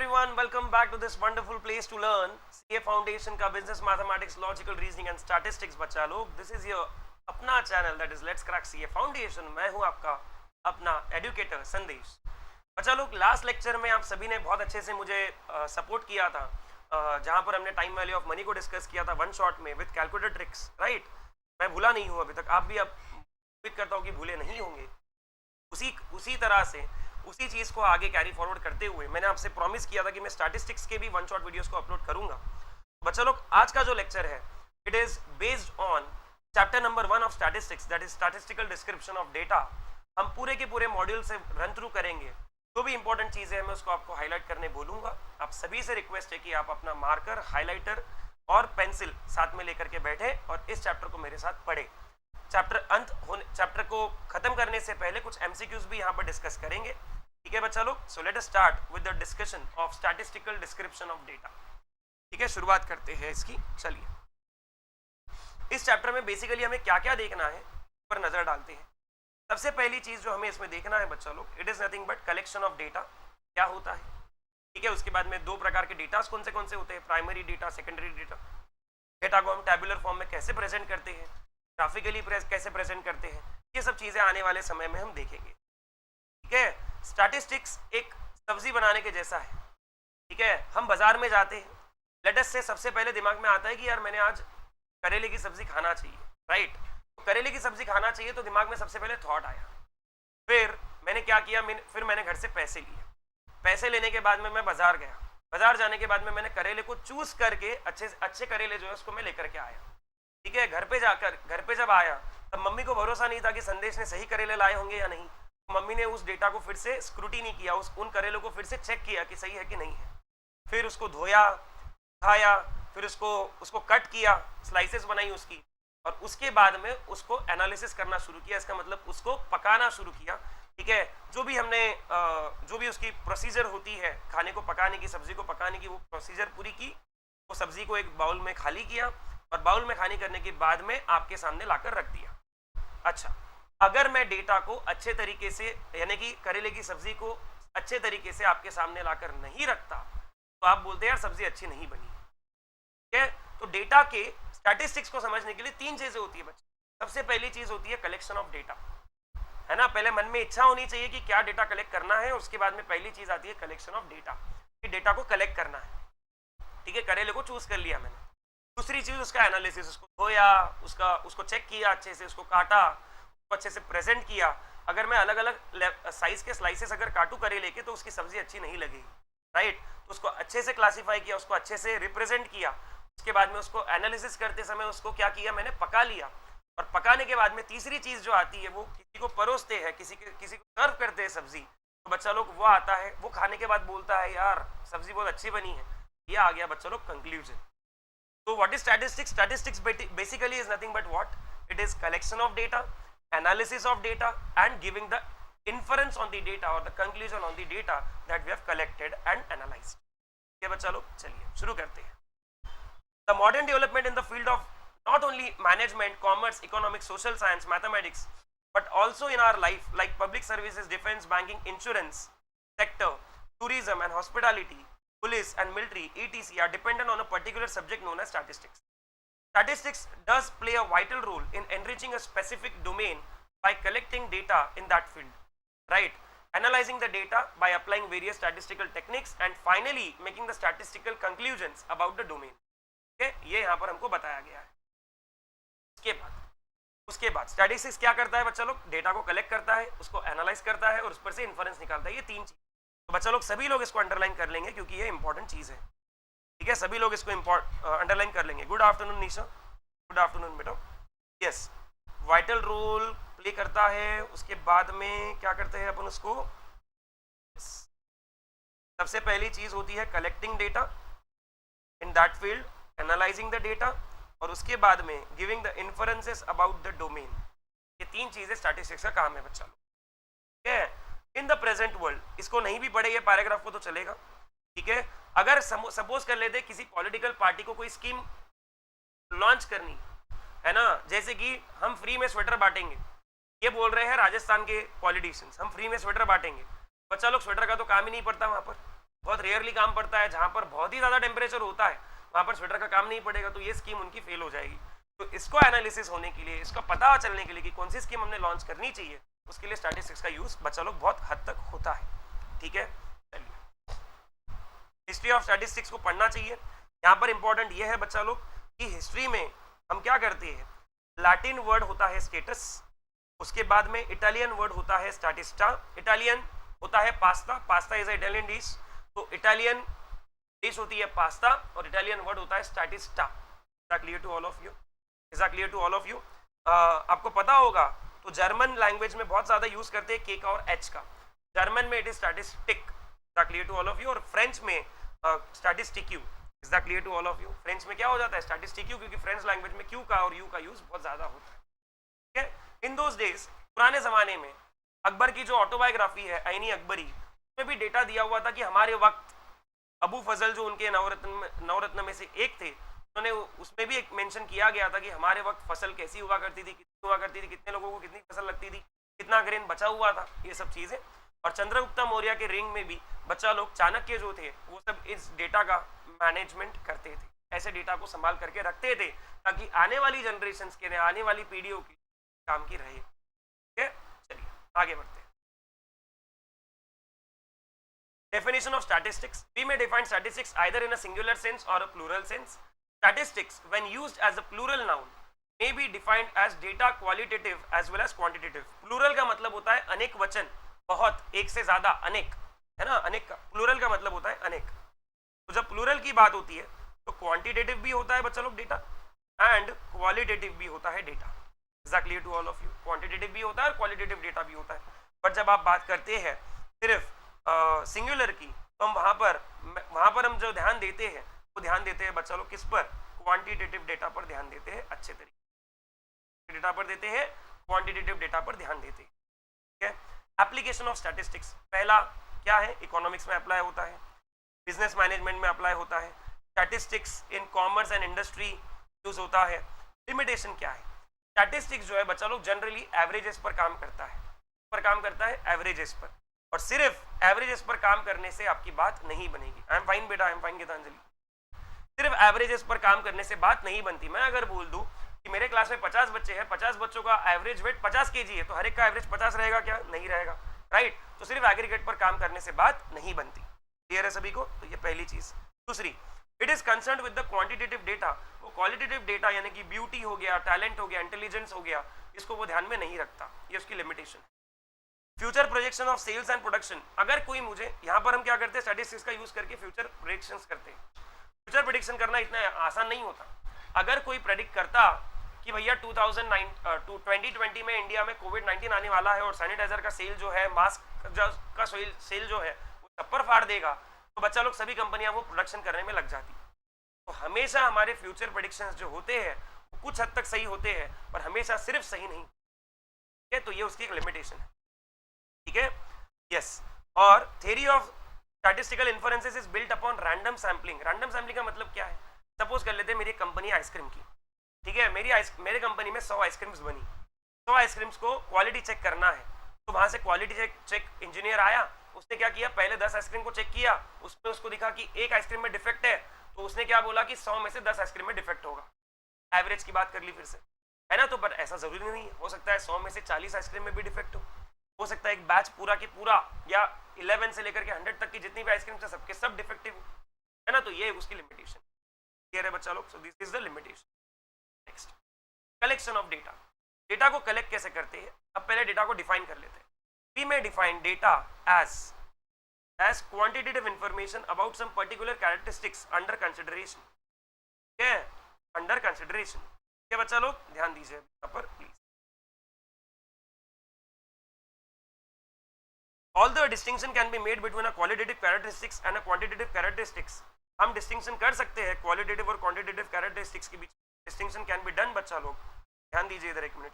everyone, welcome back to this wonderful place to learn CA Foundation का business mathematics, logical reasoning and statistics बच्चा लोग. This is your अपना channel that is Let's Crack CA Foundation. मैं हूँ आपका अपना educator संदेश. बच्चा लोग, लास्ट लेक्चर में आप सभी ने बहुत अच्छे से मुझे सपोर्ट किया था, जहाँ पर हमने टाइम वैल्यू ऑफ मनी को डिस्कस किया था वन शॉट में विद कैलकुलेटर ट्रिक्स, राइट. मैं भूला नहीं हूँ अभी तक, आप भी अब उम्मीद करता हूँ कि भूले नहीं होंगे. उसी तरह से उसी चीज़ को आगे कैरी फॉरवर्ड करते हुए मैंने आपसे प्रॉमिस किया था कि मैं स्टैटिस्टिक्स के भी वन शॉट वीडियोस को अपलोड करूंगा. बच्चा लोग, आज का जो लेक्चर है it is based on chapter number 1 of statistics, that is statistical description of data. हम पूरे के पूरे मॉड्यूल से रन थ्रू करेंगे. जो भी इंपॉर्टेंट चीज़ें हैं मैं उसको आपको हाईलाइट करने बोलूंगा. आप सभी से रिक्वेस्ट है कि आप अपना मार्कर, हाईलाइटर और पेंसिल साथ में लेकर के बैठे और इस चैप्टर को मेरे साथ पढ़े. चैप्टर को खत्म करने से पहले कुछ एमसीक्यूज भी यहाँ पर डिस्कस करेंगे. ठीक है बच्चा लोग, so let us start with the discussion of statistical description of data. ठीक है, शुरुआत करते हैं इसकी. चलिए, इस चैप्टर में बेसिकली हमें क्या क्या देखना है पर नजर डालते हैं. सबसे पहली चीज जो हमें इसमें देखना है बच्चा लोग, it is nothing but collection of data. क्या होता है, ठीक है. उसके बाद में दो प्रकार के डेटा कौन से होते हैं, primary data, secondary data. Data को हम टेबुलर फॉर्म में कैसे प्रेजेंट करते हैं, ग्राफिकली कैसे प्रेजेंट करते हैं, ये सब चीजें आने वाले समय में हम देखेंगे. ठीक है. स्टैटिस्टिक्स एक सब्जी बनाने के जैसा है. ठीक है, हम बाजार में जाते हैं, लेटस से सबसे पहले दिमाग में आता है कि यार मैंने आज करेले की सब्जी खाना चाहिए, राइट. तो करेले की सब्जी खाना चाहिए तो दिमाग में सबसे पहले थॉट आया. फिर मैंने क्या किया, फिर मैंने घर से पैसे लिए. पैसे लेने के बाद में मैं बाजार गया. बाजार जाने के बाद में मैंने करेले को चूज करके अच्छे करेले जो है उसको मैं लेकर के आया. ठीक है. घर पे जब आया तब मम्मी को भरोसा नहीं था कि संदेश ने सही करेले लाए होंगे या नहीं. मम्मी ने उस डेटा को फिर से स्क्रूटिनी किया, उन करेलों को फिर से चेक किया कि सही है कि नहीं है. फिर उसको धोया, खाया, फिर उसको कट किया, स्लाइसेस बनाई उसकी, और उसके बाद में उसको एनालिसिस करना शुरू किया. इसका मतलब उसको पकाना शुरू किया. ठीक है. जो भी उसकी प्रोसीजर होती है खाने को पकाने की, सब्जी को पकाने की, वो प्रोसीजर पूरी की. वो सब्जी को एक बाउल में खाली किया और बाउल में खाली करने के बाद में आपके सामने लाकर रख दिया. अच्छा, अगर मैं डेटा को अच्छे तरीके से, यानी कि करेले की सब्जी को अच्छे तरीके से आपके सामने लाकर नहीं रखता तो आप बोलते हैं यार सब्जी अच्छी नहीं बनी. ठीक है. तो डेटा के स्टैटिस्टिक्स को समझने के लिए तीन चीजें होती है बच्चे. सबसे पहली चीज होती है कलेक्शन ऑफ डेटा, है ना. पहले मन में इच्छा होनी चाहिए कि क्या डेटा कलेक्ट करना है, उसके बाद में पहली चीज आती है कलेक्शन ऑफ डेटा, कि डेटा को कलेक्ट करना है. ठीक है. करेले को चूज कर लिया मैंने. दूसरी चीज उसका एनालिसिस, उसको धोया, उसको चेक किया अच्छे से, उसको काटा, अच्छे से प्रेजेंट किया. अगर मैं अलग अलग साइज के स्लाइसेस अगर काटू करेले के तो उसकी सब्जी अच्छी नहीं लगेगी, राइट. तो उसको अच्छे से क्लासिफाई किया, उसको अच्छे से रिप्रेजेंट किया. उसके बाद में उसको एनालिसिस करते समय उसको क्या किया, मैंने पका लिया. और पकाने के बाद में तीसरी चीज जो आती है, वो किसी को परोसते हैं, किसी को सर्व करते हैं सब्जी. तो बच्चा लोग वो आता है, वो खाने के बाद बोलता है यार सब्जी बहुत अच्छी बनी है. ये आ गया बच्चा लोग conclusion. So what is statistics? Statistics basically is nothing but what? It is collection of data, analysis of data and giving the inference on the data or the conclusion on the data that we have collected and analyzed. Okay बच्चा लोग, चलिए शुरू करते हैं. The modern development in the field of not only management, commerce, economics, social science, mathematics, but also in our life like public services, defense, banking, insurance sector, tourism and hospitality, police and military etc. are dependent on a particular subject known as statistics. Statistics does play a vital role in enriching a specific domain by collecting data in that field, right, analyzing the data by applying various statistical techniques and finally making the statistical conclusions about the domain. Okay, ये यहाँ पर हमको बताया गया है. उसके बाद statistics क्या करता है बच्चा लोग, डेटा को कलेक्ट करता है, उसको एनालाइज करता है और उस पर से इन्फरेंस निकालता है. ये तीन चीज. तो बच्चा लोग सभी लोग इसको अंडरलाइन कर लेंगे क्योंकि ये इंपॉर्टेंट चीज है. ठीक है, सभी लोग इसको अंडरलाइन कर लेंगे. गुड आफ्टरनून निशा. गुड आफ्टरनून बेटा. यस, वाइटल रोल प्ले करता है. उसके बाद में क्या करते हैं अपन उसको, सबसे पहली चीज होती है collecting data in that field, analysing the data, और उसके बाद में giving the inferences about the domain. ये तीन चीजें स्टैटिस्टिक्स का काम है बच्चा लोग. ठीक है. इन द प्रेजेंट वर्ल्ड, इसको नहीं भी पढ़े ये पैराग्राफ को तो चलेगा. ठीक है. अगर सपोज कर लेते किसी पॉलिटिकल पार्टी को कोई स्कीम लॉन्च करनी है ना, जैसे कि हम फ्री में स्वेटर बांटेंगे, ये बोल रहे हैं राजस्थान के पॉलिटिशियंस, हम फ्री में स्वेटर बांटेंगे. बच्चा लोग स्वेटर का तो काम ही नहीं पड़ता वहां पर, बहुत रेयरली काम पड़ता है, जहां पर बहुत ही ज्यादा टेम्परेचर होता है वहां पर स्वेटर का काम नहीं पड़ेगा, तो ये स्कीम उनकी फेल हो जाएगी। तो इसको एनालिसिस होने के लिए, इसका पता चलने के लिए कि कौन सी स्कीम हमने लॉन्च करनी चाहिए, उसके लिए स्टैटिस्टिक्स का यूज बच्चा लोग बहुत हद तक होता है। ठीक है, चलिए हिस्ट्री ऑफ स्टैटिस्टिक्स को पढ़ना चाहिए। यहाँ पर इंपॉर्टेंट ये है बच्चा लोग कि हिस्ट्री में हम क्या करते हैं, लैटिन वर्ड होता है स्टेटस, उसके बाद में इटालियन वर्ड होता है स्टैटिस्टा, इटालियन होता है pasta, pasta is Italian dish, तो इटालियन डिश होती है पास्ता और इटालियन वर्ड होता है statista. Is that clear to all of you? Is that clear to all of you? आपको पता होगा तो जर्मन लैंग्वेज में बहुत ज्यादा यूज करते हैं के का और एच का, जर्मन में it is statistic. Is that clear to all of you? और फ्रेंच में statistique. Is that clear to all of you? French में क्या हो जाता है, स्टैटिस्टिक्यू, क्योंकि फ्रेंच लैंग्वेज में क्यू का और यू का यूज बहुत ज्यादा होता है। ठीक है, इन दोज डेज, पुराने जमाने में अकबर की जो ऑटोबायोग्राफी है आईनी अकबरी, उसमें भी डेटा दिया हुआ था कि हमारे वक्त अबू फजल जो उनके नवरत्न में से एक थे, उन्होंने उसमें भी एक मेंशन किया गया था कि हमारे वक्त फसल कैसी हुआ करती थी, कितनी हुआ करती थी, कितने लोगों को कितनी फसल लगती थी, कितना ग्रेन बचा हुआ था, ये सब चीजें। और चंद्रगुप्ता मौर्य के रिंग में भी बच्चा लोग, चाणक्य जो थे, वो सब इस डेटा का मैनेजमेंट करते थे, ऐसे डेटा को संभाल करके रखते थे ताकि आने वाली जनरेशन के लिए, आने वाली पीढ़ियों की काम की रहे। ठीक है, चलिए आगे बढ़ते हैं। Definition of statistics. We may define statistics either in a singular sense or a plural sense. Statistics, when used as a plural noun, may be defined as data qualitative as well as quantitative. Plural का मतलब होता है अनेक वचन, बहुत, एक से ज्यादा, अनेक, है ना, अनेक का प्लूरल का मतलब होता है अनेक। तो जब प्लूरल की बात होती है तो क्वांटिटेटिव भी होता है बच्चा लोग डेटा, एंड क्वालिटेटिव भी होता है data. Is that clear to all of you? Quantitative भी होता है और क्वालिटेटिव डेटा भी होता है। बट जब आप बात करते हैं सिर्फ सिंगुलर की, तो हम वहां पर हम जो ध्यान देते हैं वो ध्यान देते हैं बच्चा लोग किस पर, क्वांटिटेटिव डेटा पर ध्यान देते हैं, अच्छे तरीके डेटा पर देते हैं, क्वांटिटेटिव डेटा पर ध्यान देते हैं। ठीक है, एप्लीकेशन ऑफ स्टैटिस्टिक्स, पहला क्या है, इकोनॉमिक्स में अप्लाई होता है, बिजनेस मैनेजमेंट में अप्लाई होता है, statistics in commerce and industry use होता है। लिमिटेशन क्या है, स्टैटिस्टिक्स जो है बच्चा लोग जनरली एवरेजेस पर काम करता है, एवरेजेस पर, और सिर्फ एवरेजेस पर काम करने से आपकी बात नहीं बनेगी। आई एम फाइन बेटा, आई एम फाइन गीतांजलि। सिर्फ एवरेजेस पर काम करने से बात नहीं बनती। मैं अगर बोल दूं कि मेरे क्लास में 50 बच्चे हैं, 50 बच्चों का एवरेज वेट 50 kg है, तो हर एक का एवरेज 50 रहेगा क्या? नहीं रहेगा, राइट? तो सिर्फ एग्रीगेट पर काम करने से बात नहीं बनती। क्लियर है सभी को? तो ये पहली चीज। दूसरी, it is concern with the quantitative data. वो क्वालिटेटिव डेटा यानी कि ब्यूटी हो गया, टैलेंट हो गया, इंटेलिजेंस हो गया, इसको वो ध्यान में नहीं रखता, ये उसकी लिमिटेशन है। Future projection of sales and production, अगर कोई मुझे, यहाँ पर हम क्या करते हैं, स्टैटिस्टिक्स का यूज करके फ्यूचर प्रेडिक्शंस करते हैं। फ्यूचर प्रेडिक्शन करना इतना आसान नहीं होता। अगर कोई प्रेडिक्ट करता कि भैया 2020 में इंडिया में कोविड-19 आने वाला है और सैनिटाइजर का सेल जो है, मास्क का सेल जो है वो छप्पर फाड़ देगा, तो बच्चा लोग सभी कंपनियां वो प्रोडक्शन करने में लग जाती। तो हमेशा हमारे फ्यूचर प्रेडिक्शंस जो होते हैं वो कुछ हद तक सही होते हैं, पर हमेशा सिर्फ सही नहीं। ठीक है, तो ये उसकी एक लिमिटेशन है। ठीक है, यस। और theory of statistical inferences is built upon random sampling. Random sampling का मतलब क्या है, सपोज कर लेते हैं मेरी कंपनी आइसक्रीम की, ठीक है, मेरे कंपनी में 100 आइसक्रीम्स बनी, 100 आइसक्रीम्स को क्वालिटी चेक करना है, तो वहां से क्वालिटी चेक इंजीनियर आया, उसने क्या किया, पहले 10 आइसक्रीम को चेक किया, उसमें उसको दिखा कि एक आइसक्रीम में डिफेक्ट है, तो उसने क्या बोला कि 100 में से 10 आइसक्रीम में डिफेक्ट होगा। एवरेज की बात कर ली फिर से, है ना? तो पर ऐसा जरूरी नहीं है, हो सकता है 100 में से 40 आइसक्रीम में भी डिफेक्ट हो सकता है एक बैच पूरा की पूरा या 11 से लेकर के 100 तक की जितनी भी आइसक्रीम है सबके सब डिफेक्टिव है ना? तो ये उसकी लिमिटेशन। क्लियर है बच्चा लोग? So this is the limitation. Next, collection of data. Data को कलेक्ट कैसे करते हैं? अब पहले डेटा को डिफाइन कर लेते हैं। We may define data as quantitative information about some particular characteristics under consideration. ठीक है, अंडर कंसिडरेशन। ठीक है बच्चा लोग, ध्यान दीजिए यहाँ पर please. Although a distinction can be made between a qualitative characteristics and a quantitative characteristics, हम डिस्टिंक्शन कर सकते हैं क्वालिटेटिव और क्वांटिटेटिव कैरेक्टरिस्टिक्स के बीच। डिस्टिंक्शन कैन बी डन बच्चा लोग, ध्यान दीजिए इधर एक minute.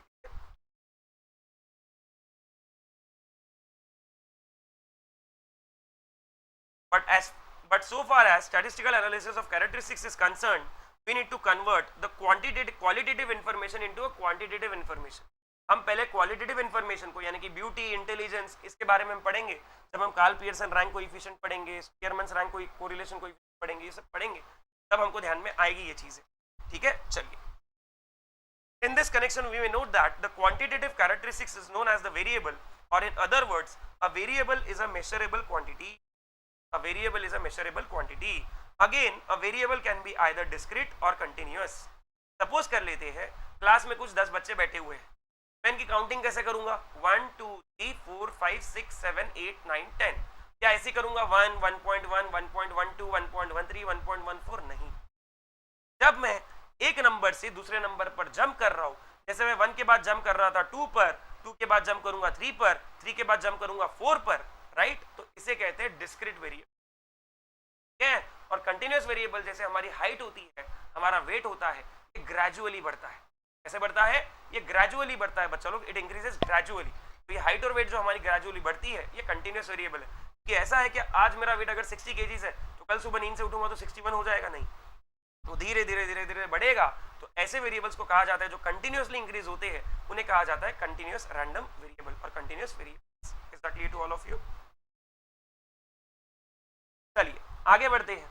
But so far as statistical analysis of characteristics is concerned, we need to convert the qualitative information into a quantitative information. हम पहले क्वालिटेटिव इन्फॉर्मेशन को यानी कि ब्यूटी, इंटेलिजेंस, इसके बारे में हम पढ़ेंगे जब हम कार्ल पियर्सन रैंक कोएफिशिएंट पढ़ेंगे, स्पीयरमैन्स रैंक कोरिलेशन कोएफिशिएंट पढ़ेंगे, ये सब पढ़ेंगे, तब हमको ध्यान में आएगी ये चीजें, ठीक है। चलिए, in this connection we may note that the quantitative characteristics is known as the variable, or in other words a variable is a measurable quantity. A variable is a measurable quantity. Again a variable can be either discrete or continuous. Suppose कर लेते हैं class में कुछ 10 बच्चे बैठे हुए हैं, मैं इनकी काउंटिंग कैसे करूंगा? 1 2 3 4 5 6 7 8 9 10। क्या ऐसे करूंगा 1 1.1 1.12 1.13 1.14? नहीं। जब मैं एक नंबर से दूसरे नंबर पर जंप कर रहा हूं, जैसे मैं 1 के बाद जंप कर रहा था 2 पर, 2 के बाद जंप करूंगा 3 पर, 3 के बाद जंप करूंगा 4 पर, राइट? तो इसे कहते हैं डिस्क्रीट वेरिएबल, ठीक है। और कंटिन्यूअस वेरिएबल जैसे हमारी हाइट होती है, हमारा वेट होता है, ये ग्रेजुअली बढ़ता है। कैसे बढ़ता है? ये ग्रेजुअली बढ़ता है बच्चा लोग, इट इंक्रीजेस ग्रेजुअली। तो ये हाइट और वेट जो हमारी ग्रेजुअली बढ़ती है, ये कंटिन्यूअस वेरिएबल है। कि ऐसा है कि आज मेरा वेट अगर 60 kg है तो कल सुबह नींद से उठूंगा तो 61 हो जाएगा? नहीं, तो धीरे धीरे धीरे धीरे बढ़ेगा। तो ऐसे वेरिएबल्स को कहा जाता है जो कंटिन्यूअसली इंक्रीज होते हैं, उन्हें कहा जाता है कंटिन्यूअस रैंडम वेरिएबल और continuous variables. Is that clear to all of you? चलिए आगे बढ़ते हैं।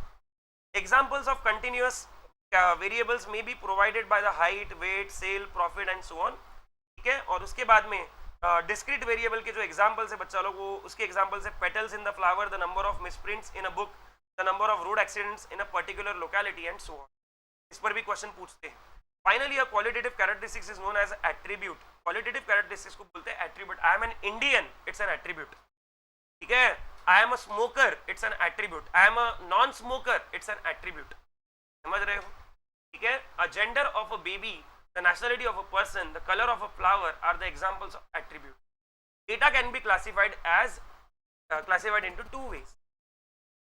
Examples of continuous variables may be provided by the height, weight, sale, profit and so on, ठीक है। और उसके बाद में डिस्क्रीट वेरिएबल के जो एग्जांपल्स है बच्चा लोग, वो उसके एग्जांपल्स है petals in the flower, the number of misprints in a book, the number of road accidents in a particular locality and so on. इस पर भी क्वेश्चन पूछते हैं। Finally, a qualitative characteristics is known as attribute. Qualitative characteristics को बोलते हैं attribute. I am an Indian, it's an attribute. ठीक है? I am a smoker, it's an attribute. I am a non-smoker, it's an attribute. समझ रहे हो? ठीक है? A gender of a baby, the nationality of a person, the color of a flower are the examples of attribute. Data can be classified into two ways.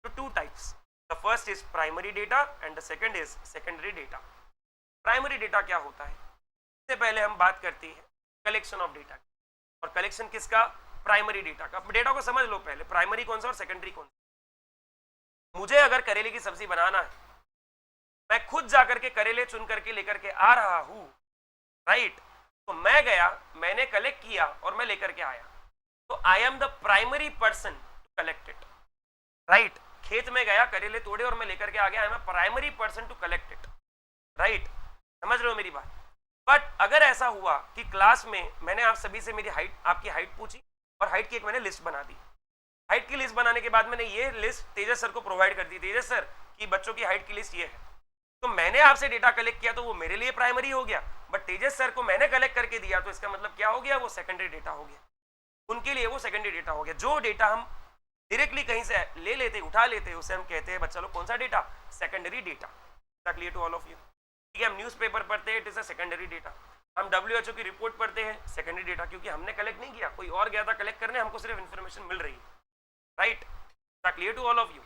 To two types. The first is primary data and the second is secondary data. Primary data क्या होता है? इससे पहले हम बात करते हैं collection of data. और कलेक्शन किसका? प्राइमरी डेटा का। डेटा को समझ लो पहले, प्राइमरी कौन सा और सेकेंडरी कौन सा। मुझे अगर करेले की सब्जी बनाना है, मैं खुद जाकर के करेले चुन करके लेकर के आ रहा हूं, राइट? तो मैं गया, मैंने कलेक्ट किया और मैं लेकर के आया, तो I am the primary person to collect it, right? खेत में गया, करेले तोड़े और मैं लेकर के आ गया, I am a primary person to collect it, right? समझ रहे हो मेरी बात? बट अगर ऐसा हुआ कि क्लास में मैंने आप सभी से मेरी हाइट, आपकी हाइट पूछी और हाइट की एक मैंने लिस्ट बना दी। हाइट की लिस्ट बनाने के बाद मैंने ये लिस्ट तेजस सर को प्रोवाइड कर दी, तेजस सर की बच्चों की हाइट की लिस्ट ये है। तो मैंने आपसे डेटा कलेक्ट किया तो वो मेरे लिए प्राइमरी हो गया, बट तेजस सर को मैंने कलेक्ट करके दिया तो इसका मतलब क्या हो गया? वो सेकेंडरी डेटा हो गया, उनके लिए वो सेकेंडरी डेटा हो गया। जो डेटा हम डायरेक्टली कहीं से ले लेते, उठा लेते, उसे हम कहते हैं बच्चा लोग कौन सा डेटा? Secondary data. Clear to all of you? ठीक है, हम न्यूज़पेपर पढ़ते हैं, it is a secondary data. हम WHO की रिपोर्ट पढ़ते हैं, सेकेंडरी डेटा, क्योंकि हमने कलेक्ट नहीं किया, कोई और गया था कलेक्ट करने, हमको सिर्फ इन्फॉर्मेशन मिल रही है, right? Clear to all of you?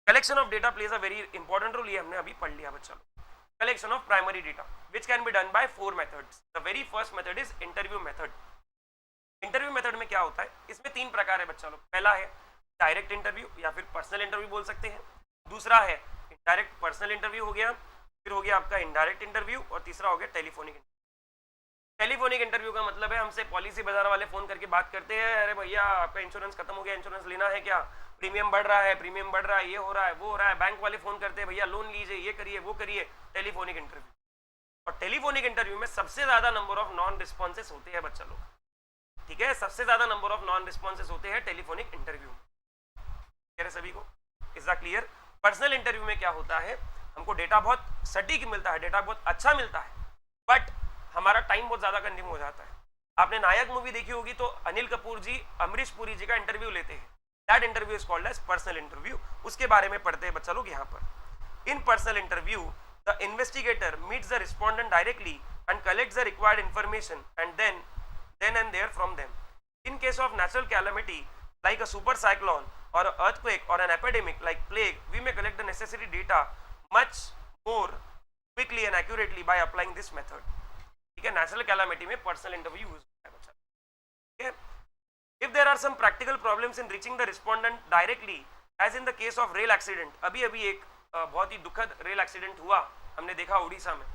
Collection of data plays a very important role, ये हमने अभी पढ़ लिया बच्चा लोग। Collection of primary data which can be done by 4 methods. The very first method is interview method. Interview method में क्या होता है? इसमें 3 प्रकार है बच्चा लोग। पहला है डायरेक्ट इंटरव्यू या फिर पर्सनल इंटरव्यू बोल सकते हैं, दूसरा है डायरेक्ट पर्सनल इंटरव्यू हो गया, फिर हो गया आपका इनडायरेक्ट इंटरव्यू, और तीसरा हो गया टेलीफोनिक इंटरव्यू। टेलीफोनिक इंटरव्यू का मतलब है हमसे पॉलिसी बाजार वाले फोन करके बात करते हैं, अरे भैया आपका इंश्योरेंस खत्म हो गया, इंश्योरेंस लेना है क्या, प्रीमियम बढ़ रहा है, प्रीमियम बढ़ रहा है, ये हो रहा है, वो हो रहा है। बैंक वाले फोन करते हैं, भैया लोन लीजिए, ये करिए, वो करिए। Telephonic interview. और टेलीफोनिक इंटरव्यू में सबसे ज्यादा नंबर ऑफ नॉन रिस्पॉन्सेस होते हैं बच्चा लोग, ठीक है? सबसे ज्यादा नंबर ऑफ नॉन रिस्पॉन्सेस होते हैं टेलीफोनिक इंटरव्यू में। कह रहे सभी को? Is that clear? Personal interview में क्या होता है? हमको डेटा बहुत सटीक मिलता है, डेटा बहुत अच्छा मिलता है, बट हमारा टाइम बहुत ज्यादा कंज्यूम हो जाता है। आपने नायक मूवी देखी होगी तो अनिल कपूर जी अमरीश पुरी जी का इंटरव्यू लेते हैं, that interview is called as personal interview. उसके बारे में पढ़ते हैं बच्चा लोग यहाँ पर। In personal interview the investigator meets the respondent directly and collects the required information and then and there from them. In case of natural calamity like a super cyclone or an earthquake or an epidemic like plague, we may collect the necessary data much more quickly and accurately by applying this method. ठीक है? Natural calamity में personal interview use होता है बच्चा, ठीक है? If there are some practical problems in reaching the respondent directly, as in the case of rail accident, अभी एक बहुत ही दुखद रेल एक्सीडेंट हुआ, हमने देखा उड़ीसा में,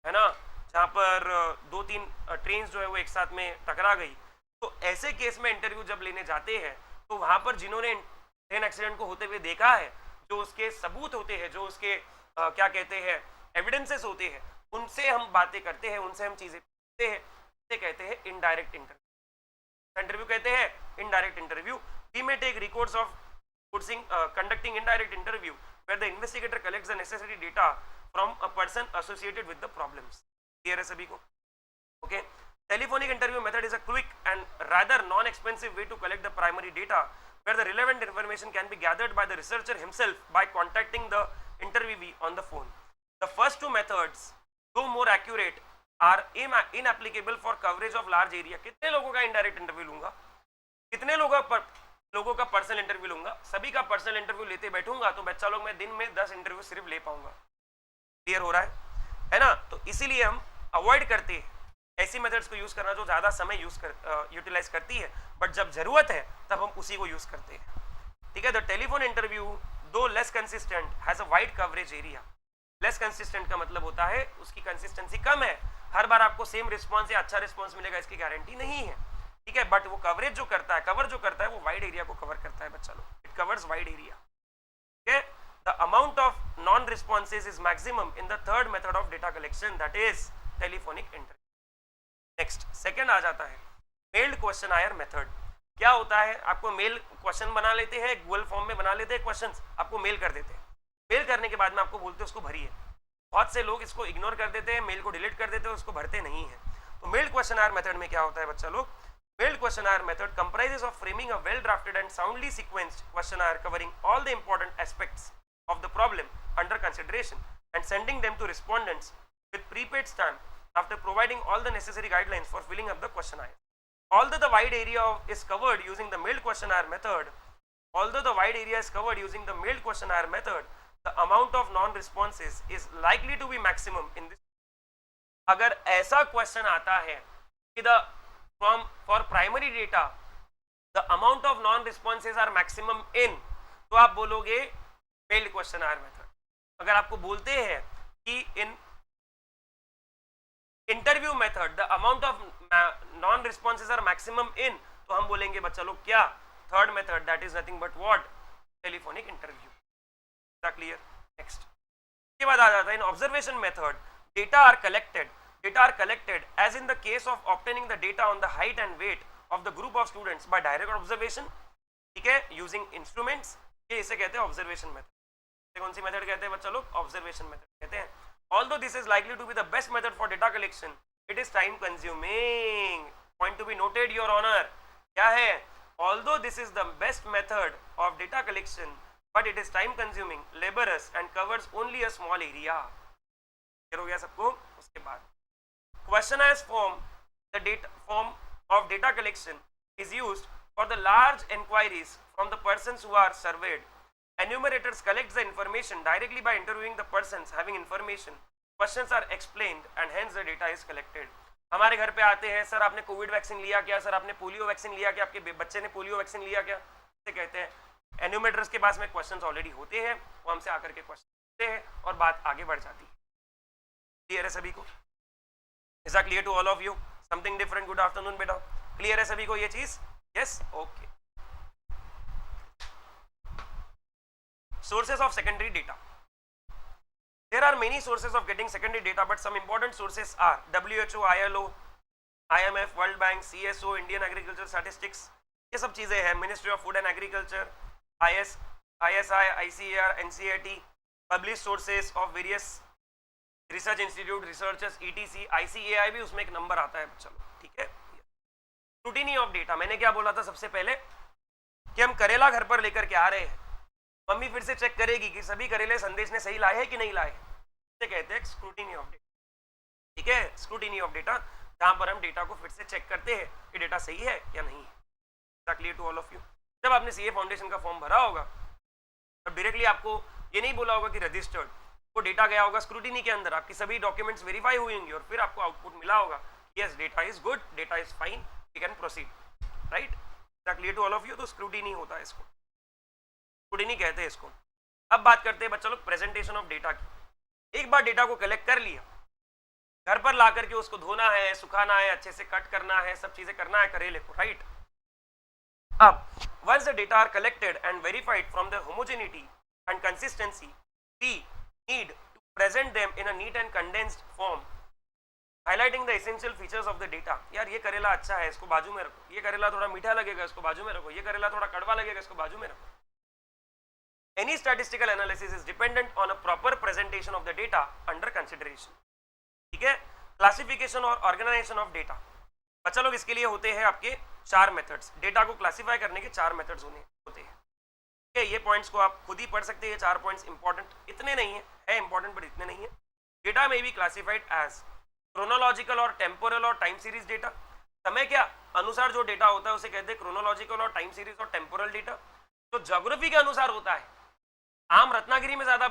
है ना, जहाँ पर दो तीन ट्रेन जो है वो एक साथ में टकरा गई, तो ऐसे केस में इंटरव्यू जब लेने जाते हैं तो वहाँ पर जिन्होंने ट्रेन एक्सीडेंट को होते हुए देखा है, जो उसके सबूत होते हैं, जो उसके क्या कहते हैं एविडेंसेस होते हैं, उनसे हम बातें करते हैं, उनसे हम चीजें पूछते हैं, उसे कहते हैं इनडायरेक्ट इंटरव्यू। इंटरव्यू कहते हैं indirect interview. We may take records of conducting indirect interview where the investigator collects the necessary data from a person associated with the problems. Clear है सभी को? Okay. Telephonic interview method is a quick and rather non-expensive way to collect the primary data where the relevant information can be gathered by the researcher himself by contacting the interviewee on the phone. The first two methods, though more accurate, are inapplicable for coverage of large area. कितने लोगों का indirect interview लूंगा, कितने लोगों का personal interview लूंगा? सभी का पर्सनल इंटरव्यू लेते बैठूंगा तो बच्चा लोग मैं दिन में 10 इंटरव्यू सिर्फ ले पाऊंगा। क्लियर हो रहा है ना? तो इसीलिए हम अवॉइड करते हैं ऐसी मेथड्स को यूज करना जो ज्यादा समय यूटिलाइज करती है, बट जब जरूरत है तब हम उसी को यूज करते हैं। ठीक है? द टेलीफोन इंटरव्यू दो less consistent has a wide coverage area. Less consistent का मतलब होता है उसकी कंसिस्टेंसी कम है, हर बार आपको सेम रिस्पॉन्स या अच्छा रिस्पॉन्स मिलेगा इसकी गारंटी नहीं है। ठीक है? बट वो कवरेज जो करता है, कवर जो करता है वो वाइड एरिया को कवर करता है बच्चा लोग, इट कवर्स वाइड एरिया। ठीक है? The amount of non responses is maximum in the third method of data collection, that is telephonic interview. Next second आ जाता है मेल्ड क्वेश्चनायर मेथड। क्या होता है? आपको मेल क्वेश्चन बना लेते हैं, गूगल फॉर्म में बना लेते हैं क्वेश्चंस, आपको मेल कर देते हैं। मेल करने के बाद में आपको बोलते हैं उसको भरिए। बहुत से लोग इसको इग्नोर कर देते हैं, मेल को डिलीट कर देते हैं, उसको भरते नहीं है। तो मेल्ड क्वेश्चनायर मेथड में क्या होता है बच्चा लोग? Mailed questionnaire method comprises of framing a well-drafted and soundly sequenced questionnaire covering all the important aspects of the problem under consideration and sending them to respondents with prepaid stamp after providing all the necessary guidelines for filling up the questionnaire. Although the wide area is covered using the mailed questionnaire method, the amount of non-responses is likely to be maximum in this. अगर ऐसा question आता है कि for primary data the amount of non responses are maximum in, तो आप बोलोगे mailed questionnaire method। अगर आपको बोलते हैं कि in interview method the amount of non responses are maximum in, तो हम बोलेंगे बच्चा लोग क्या? Third method, that is nothing but what? Telephonic interview. Clear? Next के बाद आ जाता है in observation method data are collected as in the case of obtaining the data on the height and weight of the group of students by direct observation। ठीक है? using instruments, ये इसे कहते हैं ऑब्जर्वेशन मेथड। कौन सी method कहते हैं बच्चा लोग? ऑब्जर्वेशन मेथड कहते हैं। although this is likely to be the best method for data collection, it is time consuming। point to be noted your honor, क्या है? although this is the best method of data collection but it is time consuming, laborious and covers only a small area। Clear हो गया सबको? उसके बाद questionnaire form, the data form of data collection is used for the large enquiries from the persons who are surveyed. Enumerators collect the information directly by interviewing the persons having information. Questions are explained and hence the data is collected. हमारे घर पे आते हैं, sir आपने Covid vaccine लिया क्या? Sir आपने polio vaccine लिया क्या? आपके बच्चे ने पोलियो वैक्सीन लिया क्या? इसे कहते हैं एन्यूमरेटर्स के पास में क्वेश्चंस ऑलरेडी होते हैं, वो हमसे आकर के क्वेश्चन पूछते हैं और बात आगे बढ़ जाती है। क्लियर है सभी को? Is that clear to all of you? Something different? Good afternoon बेटा। क्लियर है सभी को ये चीज? Yes? Okay. Sources of secondary data. There are many sources of getting secondary data, but some important sources are WHO, ILO, IMF, World Bank, CSO, Indian Agriculture Statistics, ये सब चीजें हैं। Ministry of Food and Agriculture, ISI, ICAR, NCAT, published sources of various research institute, researchers, ETC, ICAI भी उसमें एक number आता है बच्चा लोग। ठीक है? स्क्रूटिनी ऑफ डेटा, मैंने क्या बोला था सबसे पहले कि हम करेला घर पर लेकर के आ रहे हैं, मम्मी फिर से चेक करेगी कि सभी करेले संदेश ने सही लाए हैं कि नहीं लाए। इसे कहते हैं स्क्रूटिनी ऑफ डेटा। ठीक है? स्क्रूटिनी ऑफ डेटा, जहां पर हम डेटा को फिर से चेक करते हैं कि डेटा सही है या नहीं है। Clear to all of you? जब आपने CA फाउंडेशन का फॉर्म भरा होगा तब डायरेक्टली आपको ये नहीं बोला होगा कि रजिस्टर्ड, वो डेटा गया होगा स्क्रूटिनी के अंदर, आपकी सभी डॉक्यूमेंट्स वेरीफाई हुई होंगी और फिर आपको आउटपुट मिला होगा yes data is good, data is fine, we can proceed. Right? Clear to all of you? तो स्क्रूटिनी होता है इसको, स्क्रूटिनी कहते हैं इसको। अब बात करते हैं बच्चा लोग प्रेजेंटेशन ऑफ डेटा की। एक बार डेटा को कलेक्ट कर लिया, घर पर ला करके उसको धोना है, सुखाना है, अच्छे से कट करना है, सब चीजें करना है करेले को, राइट। अब once the data are collected and verified from their homogeneity and consistency, we need to present them in a neat and condensed form, highlighting the essential features of the data. यार ये करेला अच्छा है, इसको बाजू में रखो, ये करेला थोड़ा मीठा लगेगा, इसको बाजू में रखो, ये करेला थोड़ा कड़वा लगेगा, इसको बाजू में रखो. Any statistical analysis is dependent on a proper presentation of the data under consideration. ठीक है, क्लासिफिकेशन और ऑर्गेनाइजेशन ऑफ डेटा. बच्चा लोग इसके लिए होते हैं आपके 4 मेथड्स. डेटा को क्लासिफाई करने के 4 मेथड्स होते हैं. ठीक है, ये पॉइंट्स को आप खुद ही पढ़ सकते हैं. ये 4 पॉइंट्स इंपॉर्टेंट इतने नहीं है इंपॉर्टेंट बट इतने नहीं है. डेटा में बी क्लासिफाइड एज क्रोनोलॉजिकल और टेम्पोरल और टाइम सीरीज डेटा. समय के अनुसार जो डेटा होता है उसे कहते हैं क्रोनोलॉजिकल और टाइम सीरीज और टेम्पोरल डेटा. जो ज्योग्राफी के अनुसार होता है, आम रत्नागिरी में ज्यादा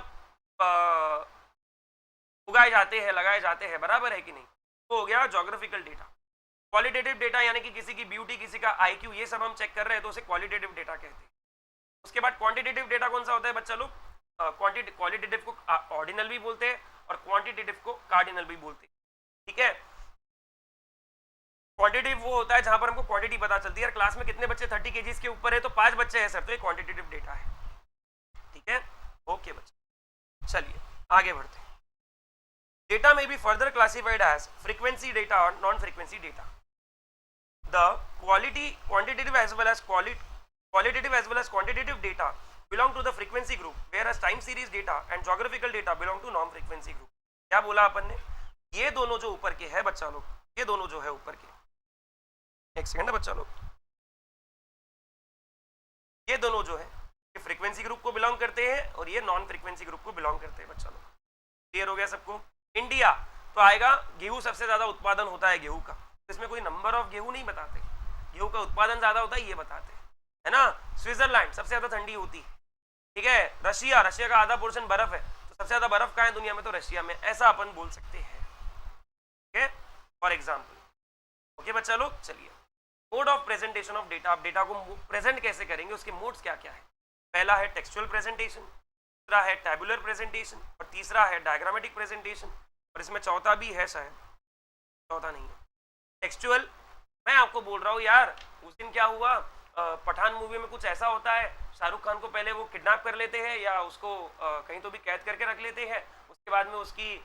उगाए जाते हैं, लगाए जाते हैं, बराबर है कि नहीं, तो हो गया ज्योग्राफिकल डेटा. क्वालिटेटिव डेटा यानी कि किसी की ब्यूटी, किसी का आईक्यू, ये सब हम चेक कर रहे हैं तो उसे क्वालिटेटिव डेटा कहते हैं. उसके बाद क्वांटिटेटिव डेटा कौन सा होता है बच्चा लोग? क्वालिटेटिव को ऑर्डिनल भी बोलते हैं और क्वांटिटेटिव को कार्डिनल भी बोलते हैं. ठीक है, क्वांटिटेटिव वो होता है जहां पर हमको क्वांटिटी पता चलती है. क्लास में कितने बच्चे 30 kg के ऊपर है तो 5 बच्चे हैं सर, तो ये क्वांटिटेटिव डेटा है. ठीक है, ओके बच्चे, चलिए आगे बढ़ते हैं. Data may be further classified as frequency data or non-frequency data. The quantitative as well as quantitative data belong to the frequency group, whereas time series data and geographical data belong to non-frequency group. क्या बोला अपन ने? ये दोनों जो ऊपर के है बच्चा लोग, ये दोनों जो है ऊपर के, एक सेकंड है बच्चा लोग, ये दोनों जो है ये फ्रीक्वेंसी ग्रुप को बिलोंग करते हैं और ये नॉन फ्रीक्वेंसी ग्रुप को बिलोंग करते हैं बच्चा लोग. क्लियर हो गया सबको? इंडिया तो आएगा, गेहूं सबसे ज्यादा उत्पादन होता है गेहूं का, तो इसमें कोई नंबर ऑफ गेहूं नहीं बताते, गेहूं का उत्पादन ज्यादा होता है ये बताते हैं, है ना. स्विट्जरलैंड सबसे ज्यादा ठंडी होती है. ठीक है, रशिया का आधा पोर्शन बर्फ है, तो सबसे ज्यादा बर्फ कहाँ है दुनिया में? तो रशिया में. ऐसा अपन बोल सकते हैं. ठीक है, फॉर एग्जाम्पल. ओके बच्चा लोग, चलिए mode of presentation of data. आप डेटा को प्रेजेंट कैसे करेंगे, उसके मोड्स क्या क्या है? पहला है टेक्सचुअल प्रेजेंटेशन, दूसरा है टैबुलर प्रेजेंटेशन और तीसरा है डायग्रामेटिक प्रेजेंटेशन. और इसमें चौथा भी है शायद, चौथा नहीं है. टेक्सचुअल, मैं आपको बोल रहा हूँ यार, उस दिन क्या हुआ, पठान मूवी में कुछ ऐसा होता है, शाहरुख खान को पहले वो किडनैप कर लेते हैं या उसको कहीं तो भी कैद करके रख लेते हैं. उसके बाद में उसकी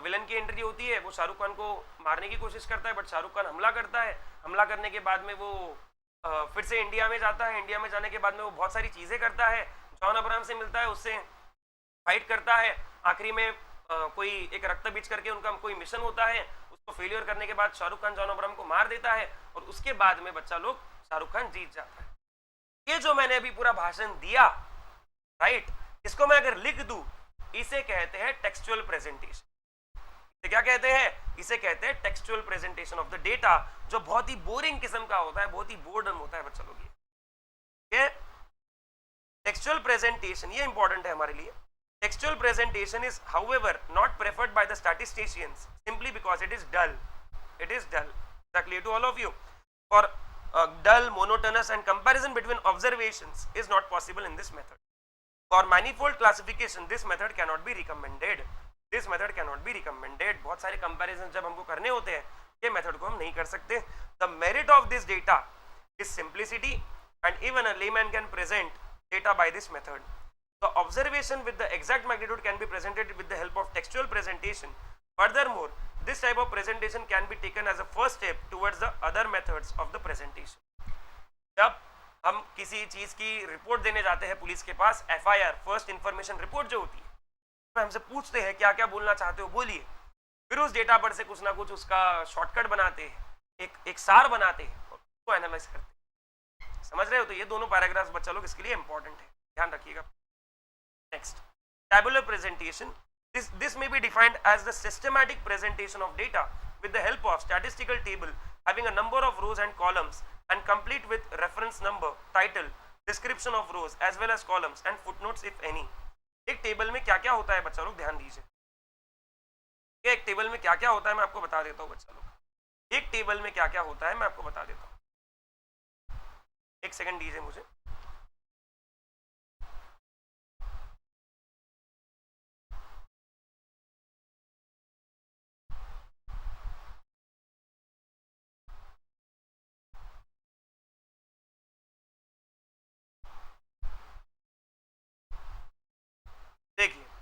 विलन की एंट्री होती है, वो शाहरुख खान को मारने की कोशिश करता है बट शाहरुख खान हमला करता है. हमला करने के बाद में वो फिर से इंडिया में जाता है. इंडिया में जाने के बाद में वो बहुत सारी चीज़ें करता है, जॉन अब्राहम से मिलता है, उससे फाइट करता है. आखिरी में कोई एक रक्त बीज करके उनका कोई मिशन होता है, उसको फेलियर करने के बाद शाहरुख खान जॉन अब्राहम को मार देता है और उसके बाद में बच्चा लोग शाहरुख खान जीत जाता है. ये जो मैंने अभी पूरा भाषण दिया, राइट, इसको मैं अगर लिख दूं, इसे कहते हैं टेक्सचुअल प्रेजेंटेशन. क्या कहते हैं? इसे कहते हैं textual presentation of the data, जो बहुत ही बोरिंग किस्म का होता है, बहुत ही बोर्डम होता है बच्चा लोग. ये टेक्सचुअल प्रेजेंटेशन ये इंपॉर्टेंट है हमारे लिए. Textual presentation is, however, not preferred by the statisticians simply because it is dull. It is dull. Is that clear to all of you? For dull, monotonous, and comparison between observations is not possible in this method. For manifold classification, this method cannot be recommended. This method cannot be recommended. बहुत सारे comparison जब हमको करने होते हैं, ये method को हम नहीं कर सकते. The merit of this data is simplicity, and even a layman can present data by this method. The observation with the exact magnitude can be presented with the help of textual presentation. Furthermore, this type of presentation can be taken as a first step towards the other methods of the presentation. जब हम किसी चीज की report देने जाते हैं police के पास, FIR first information report जो होती है, उसमें हमसे पूछते हैं क्या क्या बोलना चाहते हो, बोलिए. फिर उस डेटा पर से कुछ ना कुछ उसका शॉर्टकट बनाते हैं, एक सार बनाते हैं और उसको एनालाइज करते हैं. समझ रहे हो? तो ये दोनों पैराग्राफ्स बच्चा लोग इसके लिए इंपॉर्टेंट है, ध्यान रखिएगा. Next, tabular presentation. This may be defined as the systematic presentation of data with the help of statistical table having a number of rows and columns and complete with reference number, title, description of rows as well as columns and footnotes if any. एक table में क्या क्या होता है बच्चा लोग, ध्यान दीजिए. एक टेबल में क्या क्या होता है मैं आपको बता देता हूँ बच्चा लोग. एक टेबल में क्या क्या होता है मैं आपको बता देता हूँ. एक सेकंड दीजिए मुझे.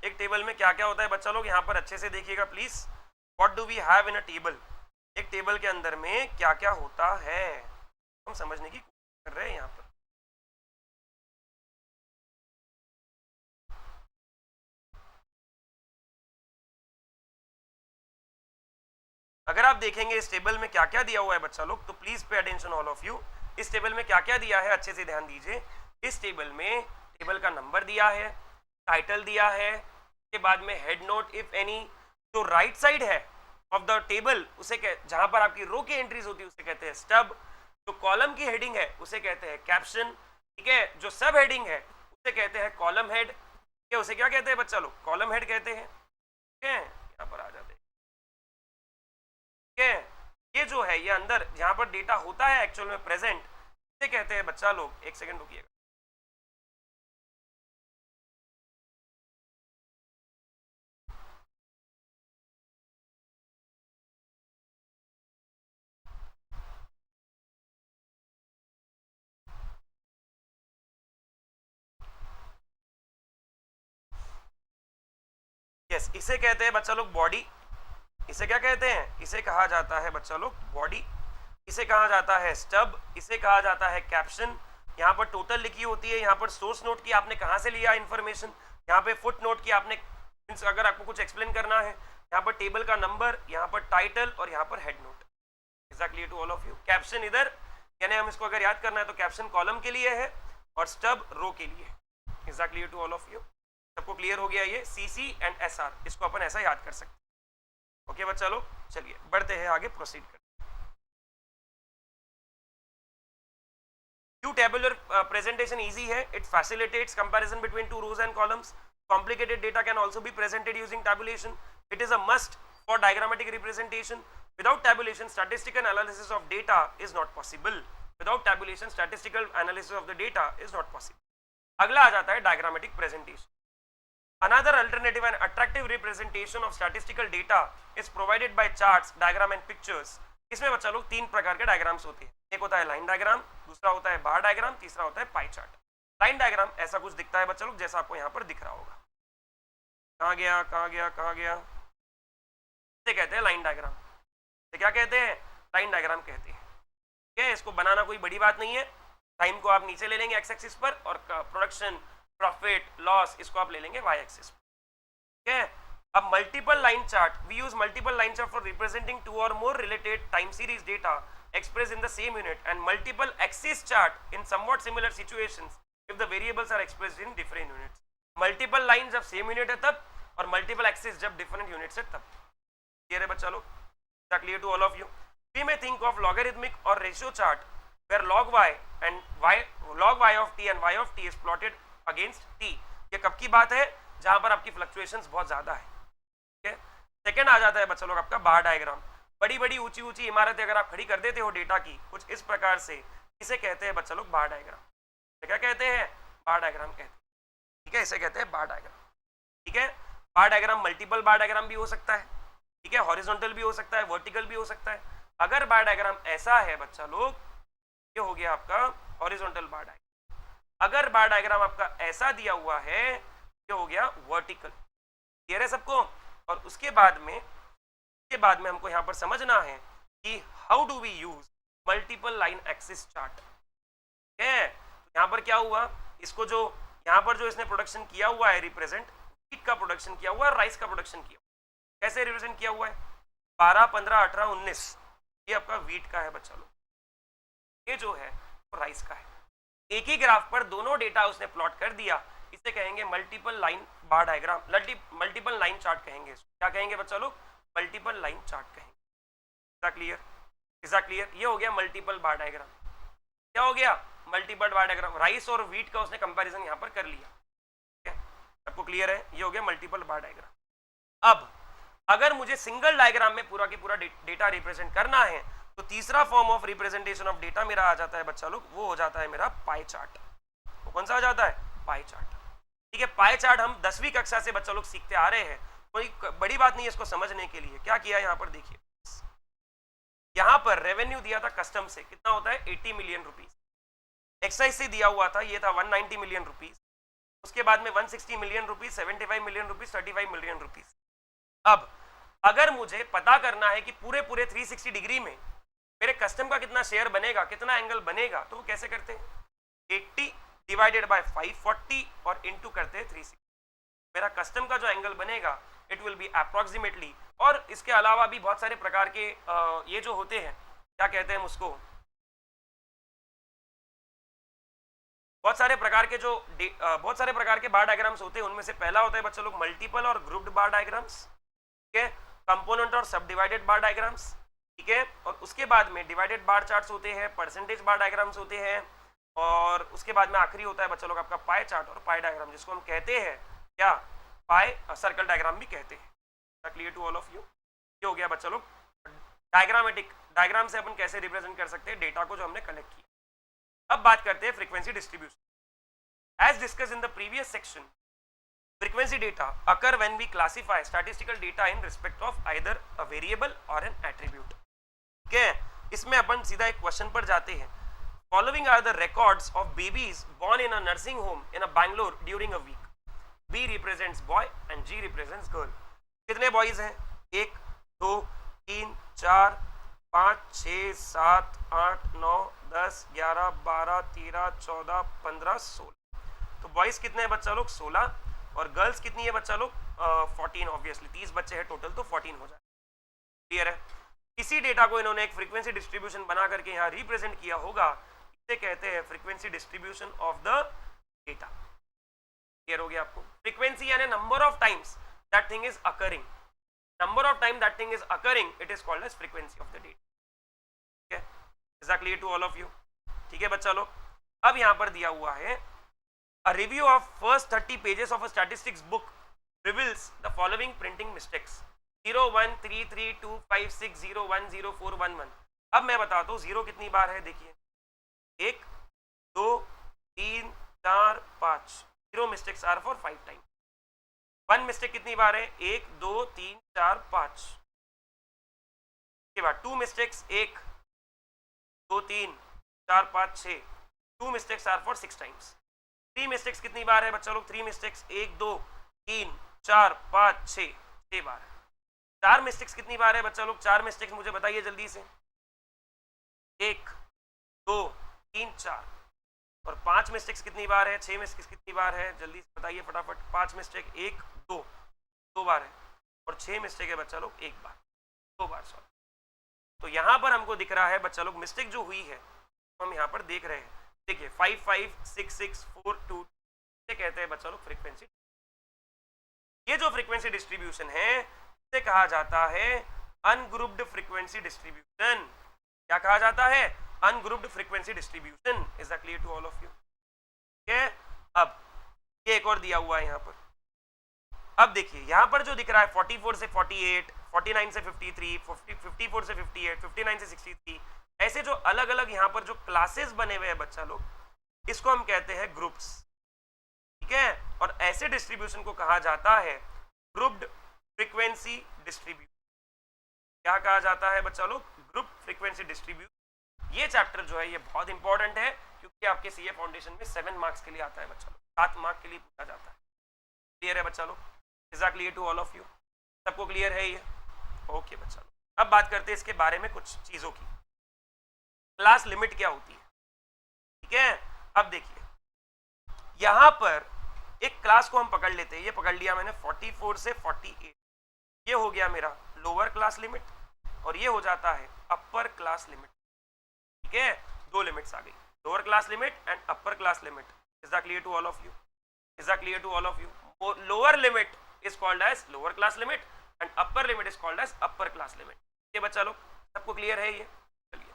एक टेबल में क्या क्या होता है बच्चा लोग, यहाँ पर अच्छे से देखिएगा please. What do we have in a table, एक टेबल के अंदर में क्या क्या होता है हम समझने की कोशिश कर रहे हैं यहाँ पर। अगर आप देखेंगे इस टेबल में क्या क्या दिया हुआ है बच्चा लोग, तो please pay attention all of you. इस टेबल में क्या क्या दिया है अच्छे से ध्यान दीजिए। इस टेबल में टेबल का नंबर दिया है, टाइटल दिया है, के बाद में हेड नोट इफ एनी। जो राइट साइड है ऑफ द टेबल उसे जहां पर आपकी रो की एंट्रीज होती है उसे कहते हैं स्टब। जो कॉलम की हेडिंग है उसे कहते हैं कैप्शन, ठीक है। जो सब हेडिंग है उसे कहते हैं कॉलम हेड, ठीक है। उसे क्या कहते हैं बच्चा लोग, कॉलम हेड कहते हैं, ठीक है। यहाँ पर आ जाते हैं, ठीक है। ये जो है ये अंदर जहां पर डेटा होता है एक्चुअल में प्रेजेंट, इसे कहते हैं बच्चा लोग, एक सेकंड रुकिएगा। यस, इसे कहते हैं बच्चा लोग बॉडी। इसे क्या कहते हैं, इसे कहा जाता है बच्चा लोग बॉडी। इसे कहा जाता है स्टब, इसे कहा जाता है कैप्शन। यहाँ पर टोटल लिखी होती है, यहाँ पर सोर्स नोट की आपने कहाँ से लिया इंफॉर्मेशन, यहाँ पे फुट नोट की आपने अगर आपको कुछ एक्सप्लेन करना है, यहाँ पर टेबल का नंबर, यहाँ पर टाइटल और यहाँ पर head note. Is that clear to all of you. Caption इधर, यानी हम इसको अगर याद करना है तो कैप्शन कॉलम के लिए है और स्टब रो के लिए। Is that clear to all of you. सबको क्लियर हो गया ये सीसी एंड एसआर, इसको अपन ऐसा याद कर सकते हैं। ओके बच्चा लोग, चलिए बढ़ते हैं आगे, प्रोसीड करते हैं। क्यों टेबुलर प्रेजेंटेशन इजी है, it facilitates comparison between two rows and columns. Complicated data can also be presented using tabulation. It is a must for diagrammatic representation. Without tabulation, statistical analysis of data is not possible. Without tabulation, statistical analysis of the data is not possible. अगला आ जाता है diagrammatic presentation. Another alternative and attractive representation of statistical data is provided by charts, diagram and pictures. इसमें बच्चा लोग तीन प्रकार के diagrams होते हैं। एक होता है लाइन डायग्राम, दूसरा होता है बार डायग्राम, तीसरा होता है पाई चार्ट। लाइन डायग्राम ऐसा कुछ दिखता है बच्चा लोग जैसा आपको यहाँ पर दिख रहा होगा। कहाँ गया कहाँ गया कहाँ गया, इसे कहते हैं लाइन डायग्राम। इसे क्या कहते हैं, लाइन डायग्राम कहते हैं, ठीक है। इसको बनाना कोई बड़ी बात नहीं है। टाइम को आप नीचे ले लेंगे एक्स एक्सिस पर और प्रोडक्शन, प्रॉफिट, लॉस इसको आप ले लेंगे वाई एक्सिस पर, ठीक है। अब multiple line chart, we use multiple line chart for representing two और more related time series data expressed in the same unit, and multiple axis chart in somewhat similar situations if the variables are expressed in different units. Multiple lines जब same unit है तब, और multiple axis जब different units है तब। Clear है बच्चा लोग, clear to all of you. We may think of logarithmic or ratio chart where log y of t and y of t is plotted against t. ये कब की बात है, जहां पर आपकी फ्लक्चुएशंस बहुत ज्यादा है, ठीक है। सेकंड आ जाता है बच्चा लोग आपका बार डायग्राम। बड़ी बड़ी ऊंची ऊंची इमारतें अगर आप खड़ी कर देते हो डेटा की कुछ इस प्रकार से, इसे कहते हैं बच्चा लोग बार डायग्राम। क्या कहते हैं, बार डायग्राम कहते हैं, ठीक है। इसे कहते हैं बार डायग्राम, ठीक है। बार डायग्राम मल्टीपल बार डायग्राम भी हो सकता है, ठीक है। हॉरिजॉन्टल भी हो सकता है, वर्टिकल भी हो सकता है। अगर बार डायग्राम ऐसा है बच्चा लोग, ये हो गया आपका हॉरिजॉन्टल बार डायग्राम। अगर बार डायग्राम आपका ऐसा दिया हुआ है, ये हो गया वर्टिकल। क्लियर है सबको। और उसके बाद में हमको यहाँ पर समझना है कि how do we use multiple line axis chart, ठीक है। यहाँ पर क्या हुआ, इसको जो यहाँ पर जो इसने प्रोडक्शन किया हुआ है रिप्रेजेंट, व्हीट का प्रोडक्शन किया हुआ है, राइस का प्रोडक्शन किया हुआ, कैसे रिप्रेजेंट किया हुआ है, 12, 15, 18, 19 ये आपका व्हीट का है बच्चा लोग, ये जो है वो राइस का है। एक ही ग्राफ पर दोनों डेटा उसने प्लॉट कर दिया, इसे कहेंगे मल्टीपल लाइन बार डायग्राम, मल्टीपल लाइन चार्ट कहेंगे। क्या कहेंगे बच्चा लोग, मल्टीपल लाइन चार्ट कहेंगे। Clear, is that clear. ये हो गया मल्टीपल बार डायग्राम। क्या हो गया, मल्टीपल बार डायग्राम। राइस और व्हीट का उसने कंपैरिजन यहाँ पर कर लिया, ठीक है। सबको क्लियर है, ये हो गया मल्टीपल बार डायग्राम। अब अगर मुझे सिंगल डायग्राम में पूरा की पूरा डेटा रिप्रेजेंट करना है, तो तीसरा form of representation of data मेरा आ जाता है बच्चा लोग, वो हो जाता है मेरा पाई चार्ट। वो कौन सा आ जाता है, पाई चार्ट, ठीक है। पाई चार्ट हम 10वीं कक्षा से बच्चा लोग सीखते आ रहे हैं, कोई बड़ी बात नहीं है इसको समझने के लिए। क्या किया यहाँ पर देखिए, यहाँ पर रेवेन्यू दिया था कस्टम से, कितना होता है 80 मिलियन रुपीस। एक्साइज से दिया हुआ था, ये था 190 मिलियन रुपीस। उसके बाद में 160 million rupees, 75 million rupees, 35 million rupees. अब अगर मुझे पता करना है कि पूरे 360 डिग्री में मेरे कस्टम का कितना शेयर बनेगा, कितना एंगल बनेगा, तो वो कैसे करते हैं, 80 डिवाइडेड बाय 540 और इनटू करते हैं 360। मेरा कस्टम का जो एंगल बनेगा इट विल बी अप्रोक्सीमेटली, और इसके अलावा भी बहुत सारे प्रकार के ये जो होते हैं, क्या कहते हैं उसको, बहुत सारे प्रकार के बार डायग्राम्स होते हैं। उनमें से पहला होता है बच्चों लोग मल्टीपल और ग्रुप्ड बार डायग्राम्स, ठीक है, कंपोनेंट और सब डिवाइडेड बार डायग्राम्स, ठीक है, और उसके बाद में डिवाइडेड बार चार्ट्स होते हैं, परसेंटेज बार डायग्राम्स होते हैं, और उसके बाद में आखिरी होता है बच्चों लोग आपका पाई चार्ट और पाई डायग्राम, जिसको हम कहते हैं क्या, पाई सर्कल डायग्राम भी कहते हैं। Clear to all of you? ये हो गया बच्चों लोग डायग्रामेटिक। डायग्राम से अपन कैसे रिप्रेजेंट कर सकते हैं डेटा को जो हमने कलेक्ट किया। अब बात करते हैं frequency distribution. As discussed in the previous section, frequency data occur when we classify statistical data in respect of either a variable or an attribute। ठीक है, इसमें अपन सीधा एक क्वेश्चन पर जाते हैं। Following are the records of babies born in a nursing home in a Bangalore during a week। B represents boy and G represents girl। कितने boys हैं? 1 2 3 4 5 6 7 8 9 10 11 12 13 14 15 16। तो बॉयज कितने हैं बच्चा लोग? 16, और गर्ल्स कितनी है बच्चा लोग? 14। ऑब्वियसली 30 बच्चे हैं टोटल, तो 14 हो जाए। क्लियर है? इसी डेटा को इन्होंने एक फ्रीक्वेंसी डिस्ट्रीब्यूशन बना करके यहाँ रिप्रेजेंट किया होगा, इसे कहते हैं frequency distribution of the data. Clear हो गया आपको? फ्रीक्वेंसी यानी number of times that thing is occurring, number of time that thing is occurring, it is called as frequency of the data. ठीक है, is that clear to all of you? ठीक है बच्चा लोग, अब यहाँ पर दिया हुआ है a review of first 30 pages of a statistics book reveals the following printing mistakes 01332560104111। अब मैं बताता हूँ जीरो कितनी बार है। देखिए 1 2 3 4 5, zero mistakes are for 5 time. 1 mistake कितनी बार है? 1 2 3 4 5। के बाद 2 mistakes 1 2 3 4 5 6, 2 mistakes are for 6 times. 3 mistakes कितनी बार है बच्चा लोग? 3 मिस्टेक्स 1 2 3 4 5 6, 6 बार है। 4 मिस्टेक्स कितनी बार है बच्चा लोग? 4 मिस्टेक्स मुझे बताइए जल्दी से। 1 2 3 4। और 5 मिस्टेक्स कितनी बार है? 6 मिस्टेक्स कितनी बार है? जल्दी से बताइए फटाफट। 5 मिस्टेक 1 2 2 बार है, और 6 मिस्टेक है बच्चा लोग 1 बार, 2 बार सॉरी। तो यहाँ पर हमको दिख रहा है बच्चा लोग मिस्टेक जो हुई है तो हम यहाँ पर देख रहे हैं। देखिए 5 5 6 6 4 2, इसे कहते हैं बच्चा लोग फ्रीक्वेंसी। ये जो फ्रीक्वेंसी डिस्ट्रीब्यूशन है इसे कहा जाता है अनग्रुप्ड फ्रीक्वेंसी डिस्ट्रीब्यूशन। क्या कहा जाता है? Ungrouped frequency distribution. Is that clear to all of you? ठीक है, अब ये एक और दिया हुआ है यहाँ पर। अब देखिए यहाँ पर जो दिख रहा है 44 से 48, 49 से 53, 54 से 58, 59 से 63, ऐसे जो अलग अलग यहाँ पर जो क्लासेस बने हुए हैं बच्चा लोग, इसको हम कहते हैं ग्रुप्स। ठीक है, और ऐसे डिस्ट्रीब्यूशन को कहा जाता है ग्रुप्ड फ्रीक्वेंसी डिस्ट्रीब्यूशन। क्या कहा जाता है बच्चा लोग? Group frequency distribution. ये चैप्टर जो है ये बहुत इंपॉर्टेंट है, क्योंकि आपके सीए फाउंडेशन में 7 मार्क्स के लिए आता है बच्चा लोग, 7 मार्क के लिए पूछा जाता है। क्लियर है बच्चा लोग? Is that clear to all of you? सबको क्लियर है ये? ओके बच्चा लोग, अब बात करते हैं इसके बारे में कुछ चीजों की। क्लास लिमिट क्या होती है? ठीक है, अब देखिए यहां पर एक क्लास को हम पकड़ लेते हैं। ये पकड़ लिया मैंने 44 से 48, ये हो गया मेरा लोअर क्लास लिमिट, और ये हो जाता है अपर क्लास लिमिट। ठीक है, 2 लिमिट्स आ गई, lower class limit and upper class limit. Is that clear to all of you? Is that clear to all of you? Lower limit is called as lower class limit and upper limit is called as upper class limit. ये बच्चा लोग सबको clear है ये? चलिए,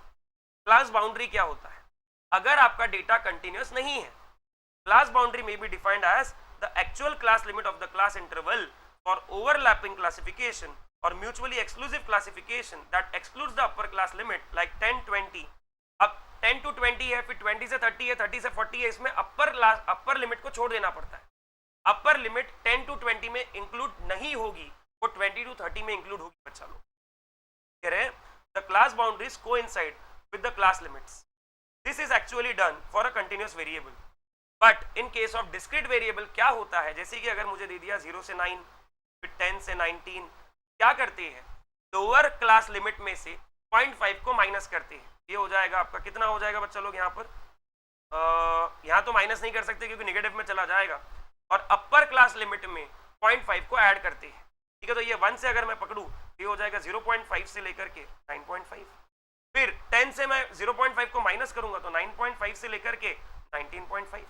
class boundary क्या होता है? अगर आपका डेटा कंटिन्यूअस नहीं है, class boundary may be defined as the actual class limit of the class interval for overlapping classification or mutually exclusive classification that excludes the upper class limit like 10 20। अब 10 to 20 है, फिर 20 से 30 है, 30 से 40 है, इसमें अपर लिमिट को छोड़ देना पड़ता है। अपर लिमिट 10 to 20 में इंक्लूड नहीं होगी, वो 20 to 30 में इंक्लूड होगी बच्चा लोग। कह रहे हैं the class boundaries coincide with the class limits। This is actually done for a continuous variable। But in case of discrete variable क्या होता है, जैसे कि अगर मुझे दे दिया 0 से 9, फिर 10 से 19, क्या करते हैं, लोअर क्लास लिमिट में से 0.5 को माइनस करते हैं। ये हो जाएगा आपका, कितना हो जाएगा बच्चा लोग यहाँ पर, यहाँ तो माइनस नहीं कर सकते क्योंकि नेगेटिव में चला जाएगा, और अपर क्लास लिमिट में 0.5 को ऐड करते हैं। ठीक है, तो ये 1 से अगर मैं पकड़ू ये हो जाएगा 0.5 से लेकर के 9.5, फिर 10 से मैं 0.5 को माइनस करूंगा तो 9.5 से लेकर के 19.5,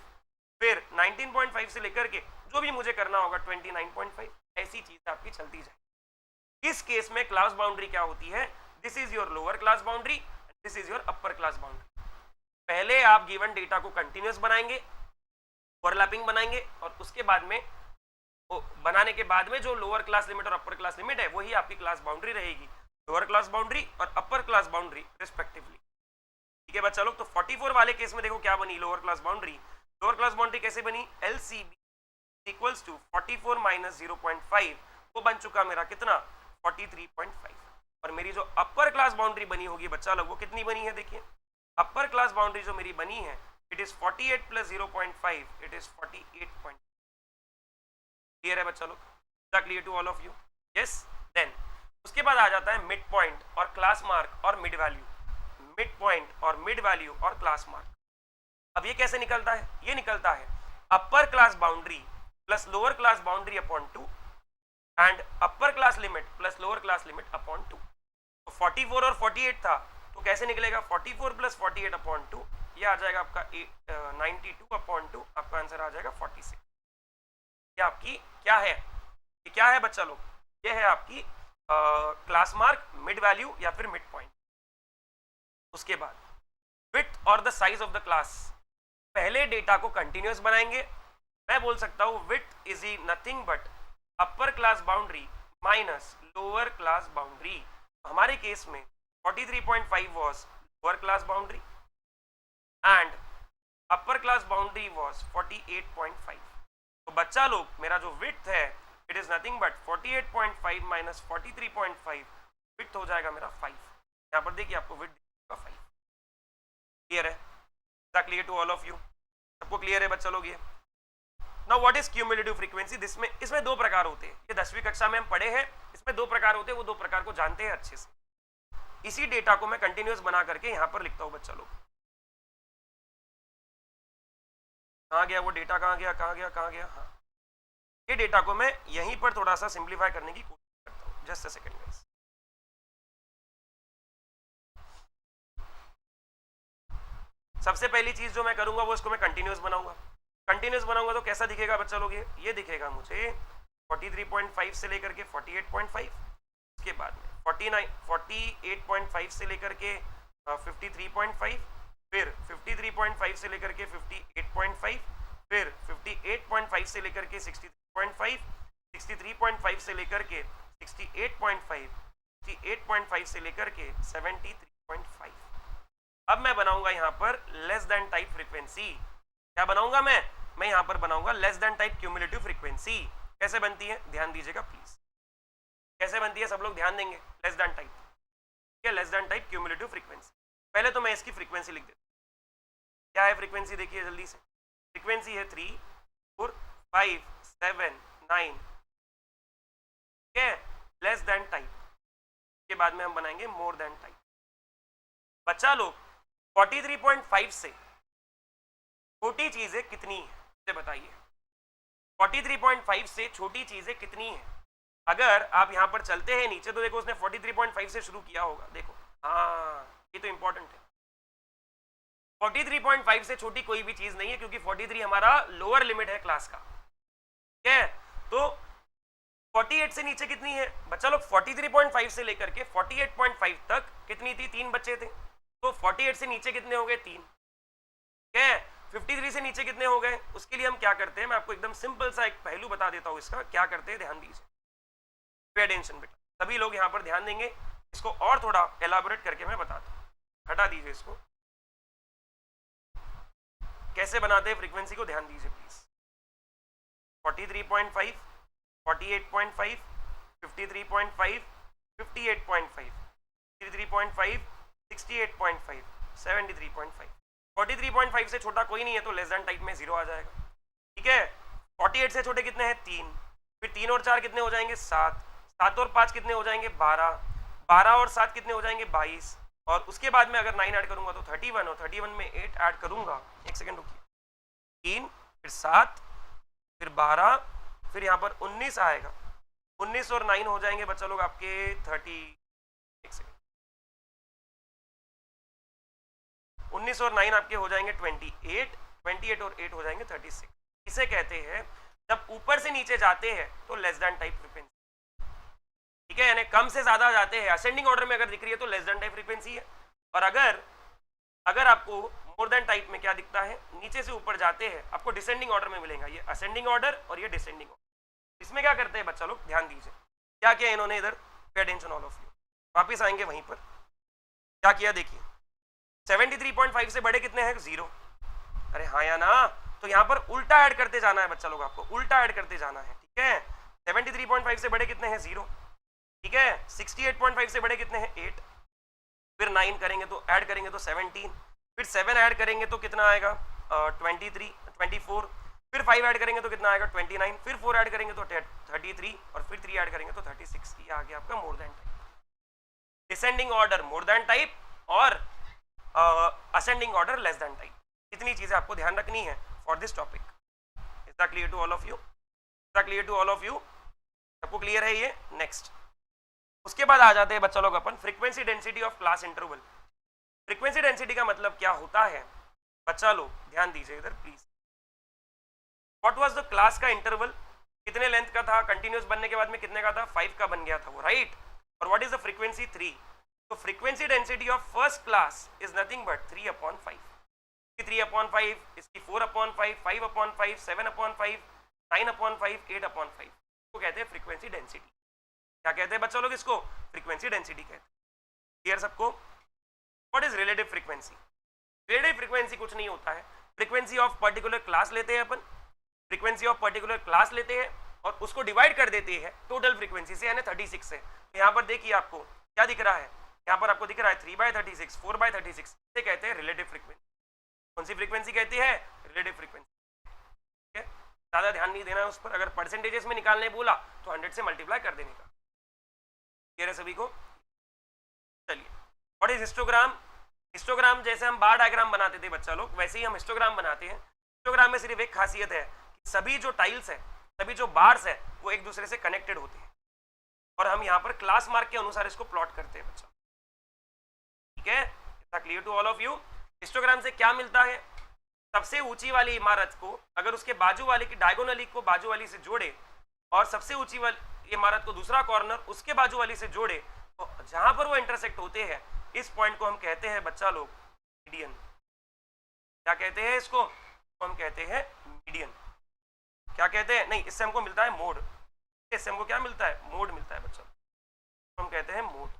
फिर 19.5 से लेकर के जो भी मुझे करना होगा 29.5, ऐसी चीज आपकी चलती जाए। इस केस में क्लास बाउंड्री क्या होती है, this is your lower class boundary, this is your upper class boundary. पहले आप गिवन डेटा को कंटिन्यूअस बनाएंगे, ओवरलैपिंग बनाएंगे, और उसके बाद में बनाने के बाद में जो लोअर क्लास लिमिट और अपर क्लास लिमिट है वही आपकी क्लास बाउंड्री रहेगी, लोअर क्लास बाउंड्री और अपर क्लास बाउंड्री रिस्पेक्टिवली। ठीक है बच्चा लोग, तो 44 वाले केस में देखो क्या बनी lower class boundary. Lower class boundary कैसे बनी, LCB इक्वल्स टू 44 माइनस 0.5, वो बन चुका मेरा कितना 43.5, और मेरी जो अपर क्लास बाउंड्री बनी होगी बच्चा लोग वो कितनी बनी है, देखिए अपर क्लास बाउंड्री जो मेरी बनी है it is 48 plus 0.5, it is 48. Clear है बच्चा लोग, clear to all of you, yes. Then उसके बाद आ जाता है मिड पॉइंट और क्लास मार्क और मिड वैल्यू, मिड पॉइंट और मिड वैल्यू और क्लास मार्क। अब ये कैसे निकलता है, ये निकलता है upper class boundary plus lower class boundary upon 2 and upper class limit plus lower class limit upon 2। तो 44 और 48 था, तो कैसे निकलेगा 44 प्लस 48 अपॉन 2, ये आ जाएगा आपका 92 अपॉन 2, आपका आंसर आ जाएगा 46। ये आपकी क्या है, ये क्या है बच्चा लोग, ये है आपकी क्लास मार्क, मिड वैल्यू या फिर मिड पॉइंट। उसके बाद विड्थ और the size of the class, पहले डेटा को कंटिन्यूअस बनाएंगे, मैं बोल सकता हूं width is nothing but upper class boundary minus lower class boundary. हमारे केस में 43.5 was lower class boundary and upper class boundary was 48.5। तो बच्चा लोग मेरा जो विड्थ है it is nothing but 48.5 minus 43.5, width हो जाएगा मेरा 5। यहाँ पर देखिए आपको विड्थ 5। क्लियर है, clear to all of you, सबको क्लियर है बच्चा लोग ये। Now what is cumulative frequency, इसमें दो प्रकार होते हैं, ये 10वीं कक्षा में हम पढ़े हैं, इसमें दो प्रकार होते हैं, वो दो प्रकार को जानते हैं अच्छे से। इसी डेटा को मैं कंटिन्यूअस बना करके यहां पर लिखता हूं बच्चा लोग, कहां गया वो डेटा, कहां गया कहां गया कहां गया, हाँ ये डेटा को मैं यहीं पर थोड़ा सा सिंप्लीफाई करने की कोशिश करता हूं, जस्ट अ सेकंड गाइस। सबसे पहली चीज जो मैं करूंगा वो इसको मैं कंटिन्यूअस बनाऊंगा। कंटिन्यूअस बनाऊंगा तो कैसा दिखेगा बच्चा लोग, ये दिखेगा मुझे 43.5 से लेकर के 48.5, उसके बाद में 48.5 से लेकर के 53.5, फिर 53.5 से लेकर के 58.5, फिर 58.5 से लेकर के 63.5, 63.5 से लेकर के 68.5, 68.5 से लेकर के 73.5। अब मैं बनाऊंगा यहाँ पर लेस देन टाइप फ्रीक्वेंसी। क्या बनाऊंगा मैं यहाँ पर बनाऊंगा less than type cumulative frequency. कैसे बनती है ध्यान दीजिएगा प्लीज, कैसे बनती है सब लोग ध्यान देंगे। लेस देन टाइप, क्या less than type cumulative frequency. पहले तो मैं इसकी फ्रीक्वेंसी लिख देता हूँ। क्या है फ्रीक्वेंसी, देखिए जल्दी से, फ्रीक्वेंसी है 3, 4, 5, 7, 9। ठीक है, लेस देन टाइप के बाद में हम बनाएंगे मोर देन टाइप। बच्चा लोग 43.5 से छोटी चीजें कितनी है मुझे बताइए, 43.5 से छोटी चीजें कितनी है। अगर आप यहां पर चलते हैं नीचे तो देखो उसने 43.5 से शुरू किया होगा, देखो हाँ ये तो इंपॉर्टेंट है। 43.5 से छोटी कोई भी चीज नहीं है क्योंकि 43 हमारा लोअर लिमिट है क्लास का। ठीक है, तो 48 से नीचे कितनी है बच्चा लोग, 43.5 से लेकर के 48.5 तक कितनी थी, 3 बच्चे थे, तो 48 से नीचे कितने हो गए 3। ठीक है, 53 से नीचे कितने हो गए, उसके लिए हम क्या करते हैं, मैं आपको एकदम सिंपल सा एक पहलू बता देता हूं इसका, क्या करते हैं ध्यान दीजिए, पे अटेंशन बेटा, सभी लोग यहां पर ध्यान देंगे, इसको और थोड़ा एलाबोरेट करके मैं बताता हूं। हटा दीजिए इसको, कैसे बनाते हैं फ्रीक्वेंसी को ध्यान दीजिए प्लीज। 43.5, 48.5, 53.5, 58.5, 63.5, 68.5, 73.5। 43.5 से छोटा कोई नहीं है तो लेस देन टाइप में 0 आ जाएगा, ठीक है। 48 से छोटे कितने हैं 3, फिर 3 और 4 कितने हो जाएंगे 7, 7 और 5 कितने हो जाएंगे 12, 12 और 7 कितने हो जाएंगे 22, और उसके बाद में अगर 9 ऐड करूंगा तो 31, और 31 में 8 ऐड करूंगा, एक सेकंड रुकिए, 3 फिर 7 फिर 12 फिर यहाँ पर 19 आएगा, 19 और 9 हो जाएंगे बच्चा लोग आपके 30, एक सेकंड, 19 और 9 आपके हो जाएंगे 28, 28 और 8 हो जाएंगे 36। इसे कहते हैं जब ऊपर से नीचे जाते हैं तो लेस देन टाइप फ्रीक्वेंसी, ठीक है, यानी कम से ज्यादा जाते हैं, असेंडिंग ऑर्डर में अगर दिख रही है तो लेस देन टाइप फ्रीक्वेंसी है, और अगर आपको मोर देन टाइप में क्या दिखता है, नीचे से ऊपर जाते हैं आपको डिसेंडिंग ऑर्डर में मिलेगा, ये असेंडिंग ऑर्डर और ये डिसेंडिंग ऑर्डर। इसमें क्या करते हैं बच्चा लोग, ध्यान दीजिए क्या किया इन्होंने इधर, pay attention all of you, वापिस आएंगे वहीं पर, क्या किया देखिए, 73.5 से बड़े कितने हैं 0, अरे हाँ या ना, तो यहाँ पर उल्टा ऐड करते जाना है बच्चा लोग, आपको उल्टा ऐड करते जाना है, ठीक है। 73.5 से बड़े कितने हैं 0, ठीक है। 68.5 से बड़े कितने हैं 8, फिर 9 करेंगे तो ऐड करेंगे तो 17, फिर 7 ऐड करेंगे तो कितना आएगा 24, फिर 5 ऐड करेंगे तो कितना आएगा 29, फिर 4 ऐड करेंगे तो 33, और फिर 3 ऐड करेंगे तो 36। ये आ गया आपका more than type, descending order more than type और ascending order less than type. इतनी चीजें आपको ध्यान रखनी है for this topic. Is that clear to all of you? Is that clear to all of you? सबको क्लियर है ये? नेक्स्ट, उसके बाद आ जाते हैं बच्चा लोग अपन frequency density of class interval. Frequency density का मतलब क्या होता है बच्चा लोग, ध्यान दीजिए इधर please. What was the class का इंटरवल, कितने लेंथ का था, कंटिन्यूस बनने के बाद में कितने का था, 5 का बन गया था वो, राइट। और व्हाट इज द फ्रीक्वेंसी 3, तो frequency density of first class is nothing but 3/5, 3/5, इसकी 4/5, 5/5, 7/5, 9/5, 8/5 को कहते हैं फ्रीक्वेंसी डेंसिटी। क्या कहते हैं बच्चा लोग इसको? फ्रीक्वेंसी डेंसिटी कहते हैं। क्लियर सबको? What is relative frequency? Relative frequency कुछ नहीं होता है, फ्रीक्वेंसी ऑफ पर्टिकुलर क्लास लेते हैं अपन, फ्रीक्वेंसी ऑफ पर्टिकुलर क्लास लेते हैं और उसको डिवाइड कर देते हैं टोटल फ्रीक्वेंसी से, यानी 36 से। तो यहाँ पर देखिए आपको क्या दिख रहा है, यहाँ पर आपको दिख रहा है 3/36, 4/36, इसे कहते हैं रिलेटिव फ्रीक्वेंसी। कौन सी फ्रीक्वेंसी कहती है? Relative frequency. ठीक है, ज्यादा ध्यान नहीं देना है उस पर। अगर परसेंटेजेस में निकालने बोला तो 100 से मल्टीप्लाई कर देने का। क्लियर है सभी को? चलिए, व्हाट इज हिस्टोग्राम? हिस्टोग्राम जैसे हम बार डायग्राम बनाते थे बच्चा लोग, वैसे ही हम हिस्टोग्राम बनाते हैं। हिस्टोग्राम में सिर्फ एक खासियत है कि सभी जो टाइल्स है, सभी जो बार्स है, वो एक दूसरे से कनेक्टेड होते हैं और हम यहाँ पर क्लास मार्क के अनुसार इसको प्लॉट करते हैं बच्चा। ठीक है, clear to all of you? Histogram से क्या मिलता है? सबसे ऊंची वाली इमारत को अगर उसके बाजू वाले की डायगोनली को बाजू वाली से जोड़े और सबसे ऊंची वाली इमारत को दूसरा कॉर्नर उसके बाजू वाली से जोड़े, तो जहां पर वो इंटरसेक्ट होते हैं इस पॉइंट को हम कहते हैं बच्चा लोग मीडियन। क्या कहते हैं इसको? तो हम कहते हैं मीडियन। क्या कहते हैं? नहीं, इससे हमको मिलता है मोड। इससे हमको क्या मिलता है? मोड मिलता है बच्चा, तो हम कहते हैं मोड।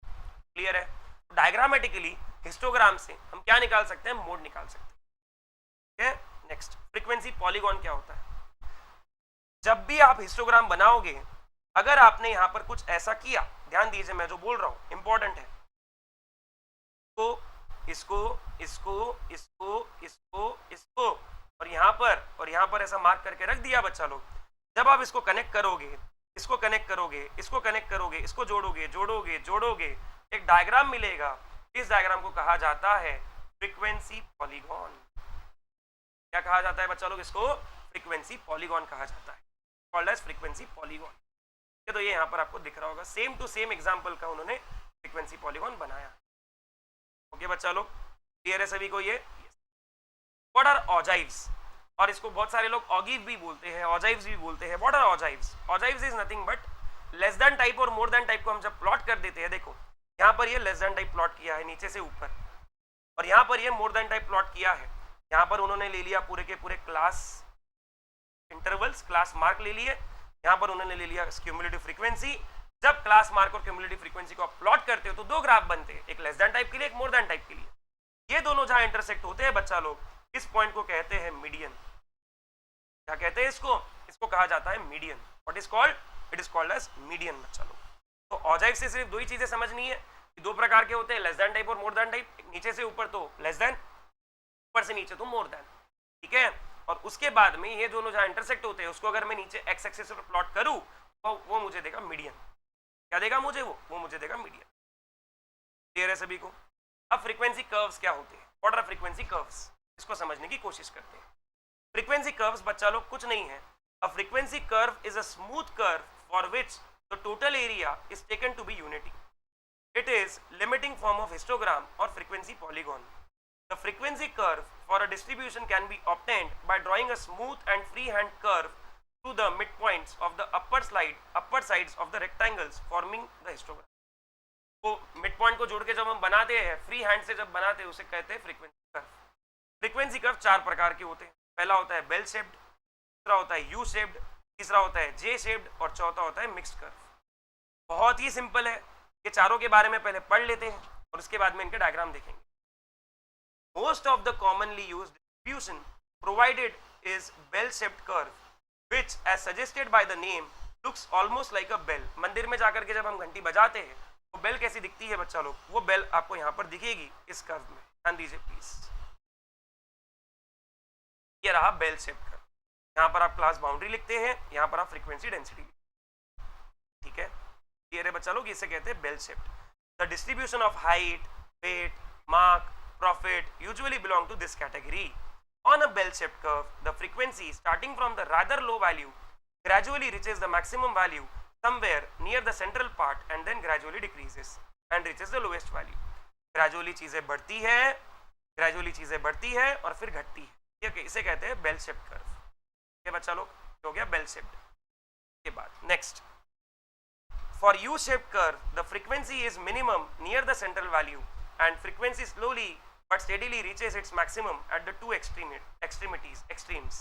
क्लियर है? डायग्रामेटिकली हिस्टोग्राम से हम क्या निकाल सकते हैं? मोड निकाल सकते हैं। ठीक है, नेक्स्ट, फ्रीक्वेंसी पॉलीगॉन क्या होता है? जब भी आप हिस्टोग्राम बनाओगे, अगर आपने यहां पर कुछ ऐसा किया, ध्यान दीजिए मैं जो बोल रहा हूं इंपॉर्टेंट है, तो इसको इसको इसको इसको इसको और यहां पर ऐसा मार्क करके रख दिया बच्चा लोग। जब आप इसको कनेक्ट करोगे, इसको कनेक्ट करोगे, इसको कनेक्ट करोगे, इसको जोड़ोगे जोड़ोगे जोड़ोगे, एक डायग्राम मिलेगा। इस डायग्राम को कहा जाता है फ्रीक्वेंसी पॉलीगॉन। क्या कहा जाता है बच्चा लोग? इसको फ्रीक्वेंसी पॉलीगॉन कहा जाता है, कॉल्ड एज फ्रीक्वेंसी पॉलीगॉन। तो ये यहाँ पर आपको दिख रहा होगा, सेम टू सेम एग्जांपल का उन्होंने फ्रीक्वेंसी पॉलीगॉन बनाया। ओके बच्चा लोग, क्लियर है सभी को ये? What are ogives? और इसको बहुत सारे लोग ऑगिव भी बोलते हैं, ऑजाइव्स भी बोलते हैं। What are ogives? Ogives is nothing but less than type और मोर देन टाइप को हम जब प्लॉट कर देते हैं, देखो यहाँ पर ये लेस देन टाइप प्लॉट किया है नीचे से ऊपर, और यहाँ पर ये मोर देन टाइप प्लॉट किया है। यहाँ पर उन्होंने ले लिया पूरे के पूरे क्लास इंटरवल्स, क्लास मार्क ले लिए। यहाँ पर उन्होंने ले लिया क्यूमुलेटिव फ्रीक्वेंसी। जब क्लास मार्क और क्यूमुलेटिव फ्रीक्वेंसी को आप प्लॉट करते हो तो दो ग्राफ बनते हैं, एक लेस देन टाइप के लिए, एक मोर देन टाइप के लिए। ये दोनों जहां इंटरसेक्ट होते हैं बच्चा लोग, इस पॉइंट को कहते हैं मीडियन। क्या कहते हैं इसको? इसको कहा जाता है median. What is called? It is called as median बच्चा लोग। तो ऑजाइव से सिर्फ दो ही चीजें समझनी है कि दो प्रकार के होते हैं, लेस देन टाइप और मोर देन टाइप। नीचे से ऊपर तो लेस देन, ऊपर से नीचे तो मोर देन, ठीक है। और उसके बाद में ये दोनों जहां इंटरसेक्ट होते हैं उसको अगर मैं नीचे एक्स एक्सिस पर प्लॉट करूं तो वो मुझे देगा मीडियन। क्या देगा मुझे? वो मुझे देगा मीडियन। क्लियर है सभी को? अब फ्रीक्वेंसी कर्व्स क्या होते हैं? व्हाट आर फ्रीक्वेंसी कर्व्स, इसको समझने की कोशिश करते हैं। फ्रीक्वेंसी कर्व्स बच्चा लोग कुछ नहीं है। A frequency curve is a smooth curve for which the total area is taken to be unity. It is limiting form of histogram or frequency polygon. The frequency curve for a distribution can be obtained by drawing a smooth and freehand curve to the midpoints of the upper sides of the rectangles forming the histogram. तो midpoint को जोड़ के जब हम बनाते हैं, free hand से जब बनाते हैं, उसे कहते हैं फ्रीक्वेंसी कर्व। फ्रीक्वेंसी कर्व चार प्रकार के होते हैं। पहला होता है बेल शेप्ड, दूसरा होता है यू शेप्ड, तीसरा होता है जे शेप्ड और चौथा होता है मिक्स्ड कर्व। बहुत ही सिंपल है, ये चारों के बारे में पहले पढ़ लेते हैं और उसके बाद में इनके डायग्राम देखेंगे। Most of the commonly used distribution provided is bell shaped curve which as suggested by the name looks almost like a bell. मंदिर में जाकर के जब हम घंटी बजाते हैं तो बेल कैसी दिखती है बच्चा लोग? वो बेल आपको यहाँ पर दिखेगी इस कर्व में। ध्यान दीजिए प्लीज, ये रहा बेल शेप्ड कर्व। यहाँ पर आप क्लास बाउंड्री लिखते हैं, यहाँ पर आप फ्रीक्वेंसी डेंसिटी, ठीक है। ये रहे बच्चा लोग, इसे कहते हैं bell shaped. The distribution of height, weight, mark, profit usually belong to this category. On a bell shaped curve, the frequency starting from the rather low value gradually reaches the maximum value somewhere near the central part and then gradually decreases and reaches the lowest value. Gradually चीजें बढ़ती है और फिर घटती है, ठीक है। इसे कहते हैं बेल शेप्ड कर्व। ये बच्चा लोग हो गया बेल शेप्ड। के बाद next, for U-shaped curve, the frequency is minimum near the central value and frequency slowly but steadily reaches its maximum at the two extremes.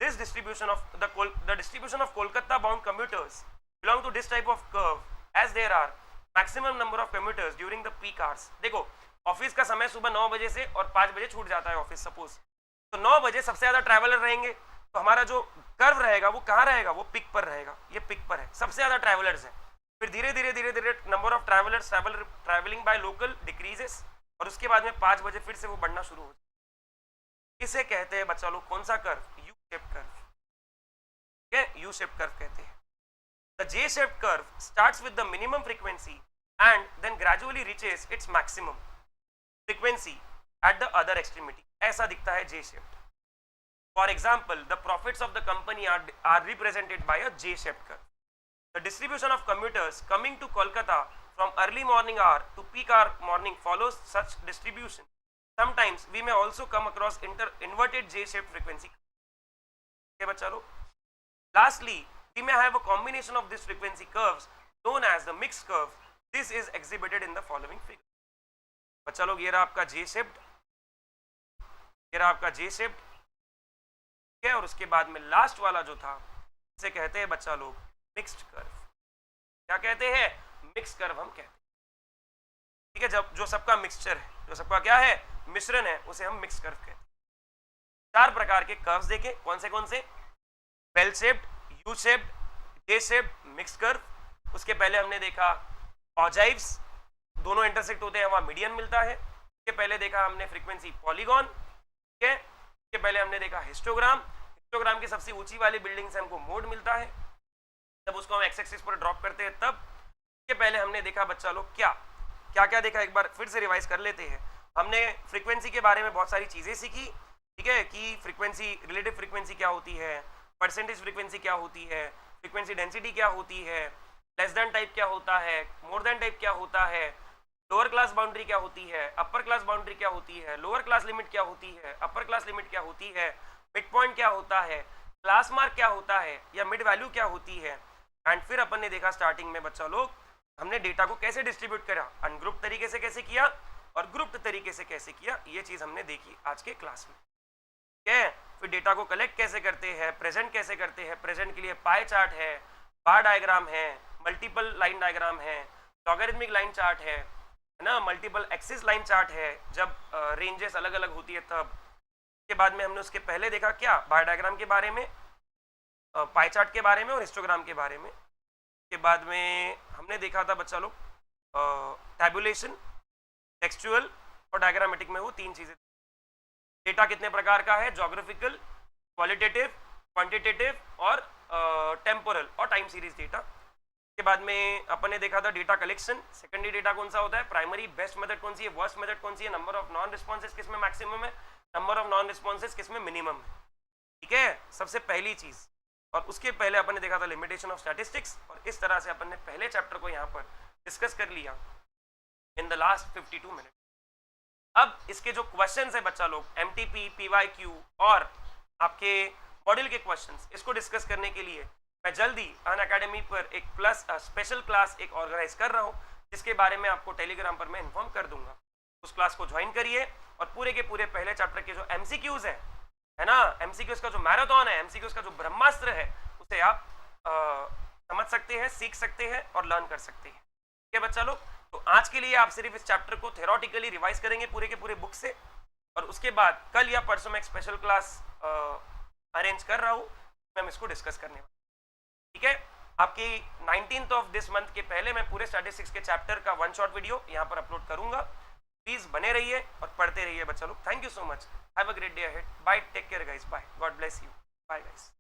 This distribution of the distribution of Kolkata bound commuters belong to this type of curve as there are maximum number of commuters during the peak hours. देखो, office का समय सुबह 9 बजे से और 5 बजे छूट जाता है ऑफिस सपोज, तो 9 बजे सबसे ज्यादा ट्रैवलर रहेंगे, तो हमारा जो कर्व रहेगा वो कहाँ रहेगा? वो पिक पर रहेगा। ये पिक पर है, सबसे ज्यादा ट्रैवलर्स है। फिर धीरे धीरे number of travellers travelling by local decreases और उसके बाद में 5 बजे फिर से वो बढ़ना शुरू हो जाए। इसे कहते हैं बच्चा लोग कौन सा कर्व? यू शेप्ड कर्व, ठीक है, यू शेप्ड कर्व कहते हैं। The J shaped curve starts with the minimum frequency and then gradually reaches its maximum frequency at the other extremity. ऐसा दिखता है J shaped. For example, the profits of the company are represented by a J shaped curve. The distribution of commuters coming to Kolkata from early morning hour to peak hour morning follows such distribution. Sometimes we may also come across inverted J-shaped frequency. Okay, बच्चा लोग. Lastly, we may have a combination of these frequency curves known as the mixed curve. This is exhibited in the following figure. बच्चा लोग, ये रहा आपका J-shaped, ये रहा आपका J-shaped, ठीक है। और उसके बाद में लास्ट वाला जो था इसे कहते हैं बच्चा लोग मिक्स्ड कर्व। क्या कहते हैं? मिक्स कर्व हम कहते हैं, ठीक है। जब जो सबका मिक्सचर है, जो सबका क्या है? मिश्रण है, उसे हम मिक्स कर्व कहते हैं। 4 प्रकार के कर्व्स देखे, कौन से? Bell shaped, U shaped, J shaped, mix curve. उसके पहले हमने देखा ऑजाइव्स, दोनों इंटरसेक्ट होते हैं, वहां मीडियन मिलता है। उसके पहले देखा हमने फ्रीक्वेंसी पॉलीगॉन, ठीक है। उसके पहले हमने देखा हिस्टोग्राम। हिस्टोग्राम की सबसे ऊंची वाली बिल्डिंग से हमको मोड मिलता है, जब उसको हम एक्स एक्सिस पर ड्रॉप करते हैं तब। के पहले हमने देखा बच्चा लोग क्या देखा, एक बार फिर से रिवाइज कर लेते हैं। हमने फ्रीक्वेंसी के बारे में बहुत सारी चीजें सीखी, ठीक है, कि फ्रीक्वेंसी, रिलेटिव फ्रीक्वेंसी क्या होती है, परसेंटेज फ्रीक्वेंसी क्या होती है, फ्रीक्वेंसी डेंसिटी क्या होती है, लेस देन टाइप क्या होता है, मोर देन टाइप क्या होता है, लोअर क्लास बाउंड्री क्या होती है, अपर क्लास बाउंड्री क्या होती है, लोअर क्लास लिमिट क्या होती है, अपर क्लास लिमिट क्या होती है, मिड पॉइंट क्या होता है, क्लास मार्क क्या होता है या मिड वैल्यू क्या होती है। एंड फिर अपन ने देखा स्टार्टिंग में बच्चा लोग हमने डेटा को कैसे डिस्ट्रीब्यूट करा, अनग्रुप तरीके से कैसे किया और ग्रुप्ड तरीके से कैसे किया, ये चीज हमने देखी आज के क्लास में, ठीक है। फिर डेटा को कलेक्ट कैसे करते हैं, प्रेजेंट कैसे करते हैं, प्रेजेंट के लिए पाई चार्ट है, बार डायग्राम है, मल्टीपल लाइन डायग्राम है, लॉगरिथमिक लाइन चार्ट है ना, मल्टीपल एक्सिस लाइन चार्ट है, जब रेंजेस अलग अलग होती है तब। के बाद में हमने उसके पहले देखा क्या, बार डायग्राम के बारे में, पाई चार्ट के बारे में और हिस्टोग्राम के बारे में। के बाद में हमने देखा था बच्चा लोग टैबुलेशन, टेक्सचुअल और डायग्रामेटिक में, वो 3 चीजें। डेटा कितने प्रकार का है, ज्योग्राफिकल, क्वालिटेटिव, क्वांटिटेटिव और टेम्पोरल और टाइम सीरीज डेटा। के बाद में अपन ने देखा था डेटा कलेक्शन। सेकेंडरी डेटा कौन सा होता है, प्राइमरी, बेस्ट मेथड कौन सी है, वर्स्ट मेथड कौन सी है, नंबर ऑफ नॉन रिस्पॉन्सेज किसमें मैक्सिमम है, नंबर ऑफ नॉन रिस्पॉन्सेज किसमें मिनिमम है। ठीक है, सबसे पहली चीज। और उसके पहले अपन ने देखा था लिमिटेशन ऑफ स्टैटिस्टिक्स, और इस तरह से अपन ने पहले चैप्टर को यहाँ पर डिस्कस कर लिया इन द लास्ट 52 मिनट। अब इसके जो क्वेश्चंस है बच्चा लोग, एमटीपी, पीवाईक्यू और आपके मॉड्यूल के क्वेश्चंस, इसको डिस्कस करने के लिए मैं जल्दी अनअकैडमी पर एक स्पेशल क्लास एक ऑर्गेनाइज कर रहा हूँ, जिसके बारे में आपको टेलीग्राम पर मैं इन्फॉर्म कर दूंगा। उस क्लास को ज्वाइन करिए और पूरे के पूरे पहले चैप्टर के जो एमसीक्यूज है ना, एमसीक्यूज का जो मैराथन है, एमसीक्यूज का जो ब्रह्मास्त्र है, उसे आप समझ सकते हैं, सीख सकते हैं और लर्न कर सकते हैं। ठीक है बच्चा लोग, तो आज के लिए आप सिर्फ इस चैप्टर को थ्योरेटिकली रिवाइज करेंगे पूरे के पूरे बुक से, और उसके बाद कल या परसों में एक स्पेशल क्लास अरेंज कर रहा हूँ, मैं इसको डिस्कस करने वाला। ठीक है, आपकी 19th ऑफ दिस मंथ के पहले मैं पूरे स्टैटिस्टिक्स के चैप्टर का 1 शॉट वीडियो यहाँ पर अपलोड करूंगा। प्लीज बने रहिए और पढ़ते रहिए बच्चा लोग। Thank you so much, have a great day ahead, bye, take care guys, bye, God bless you, bye guys.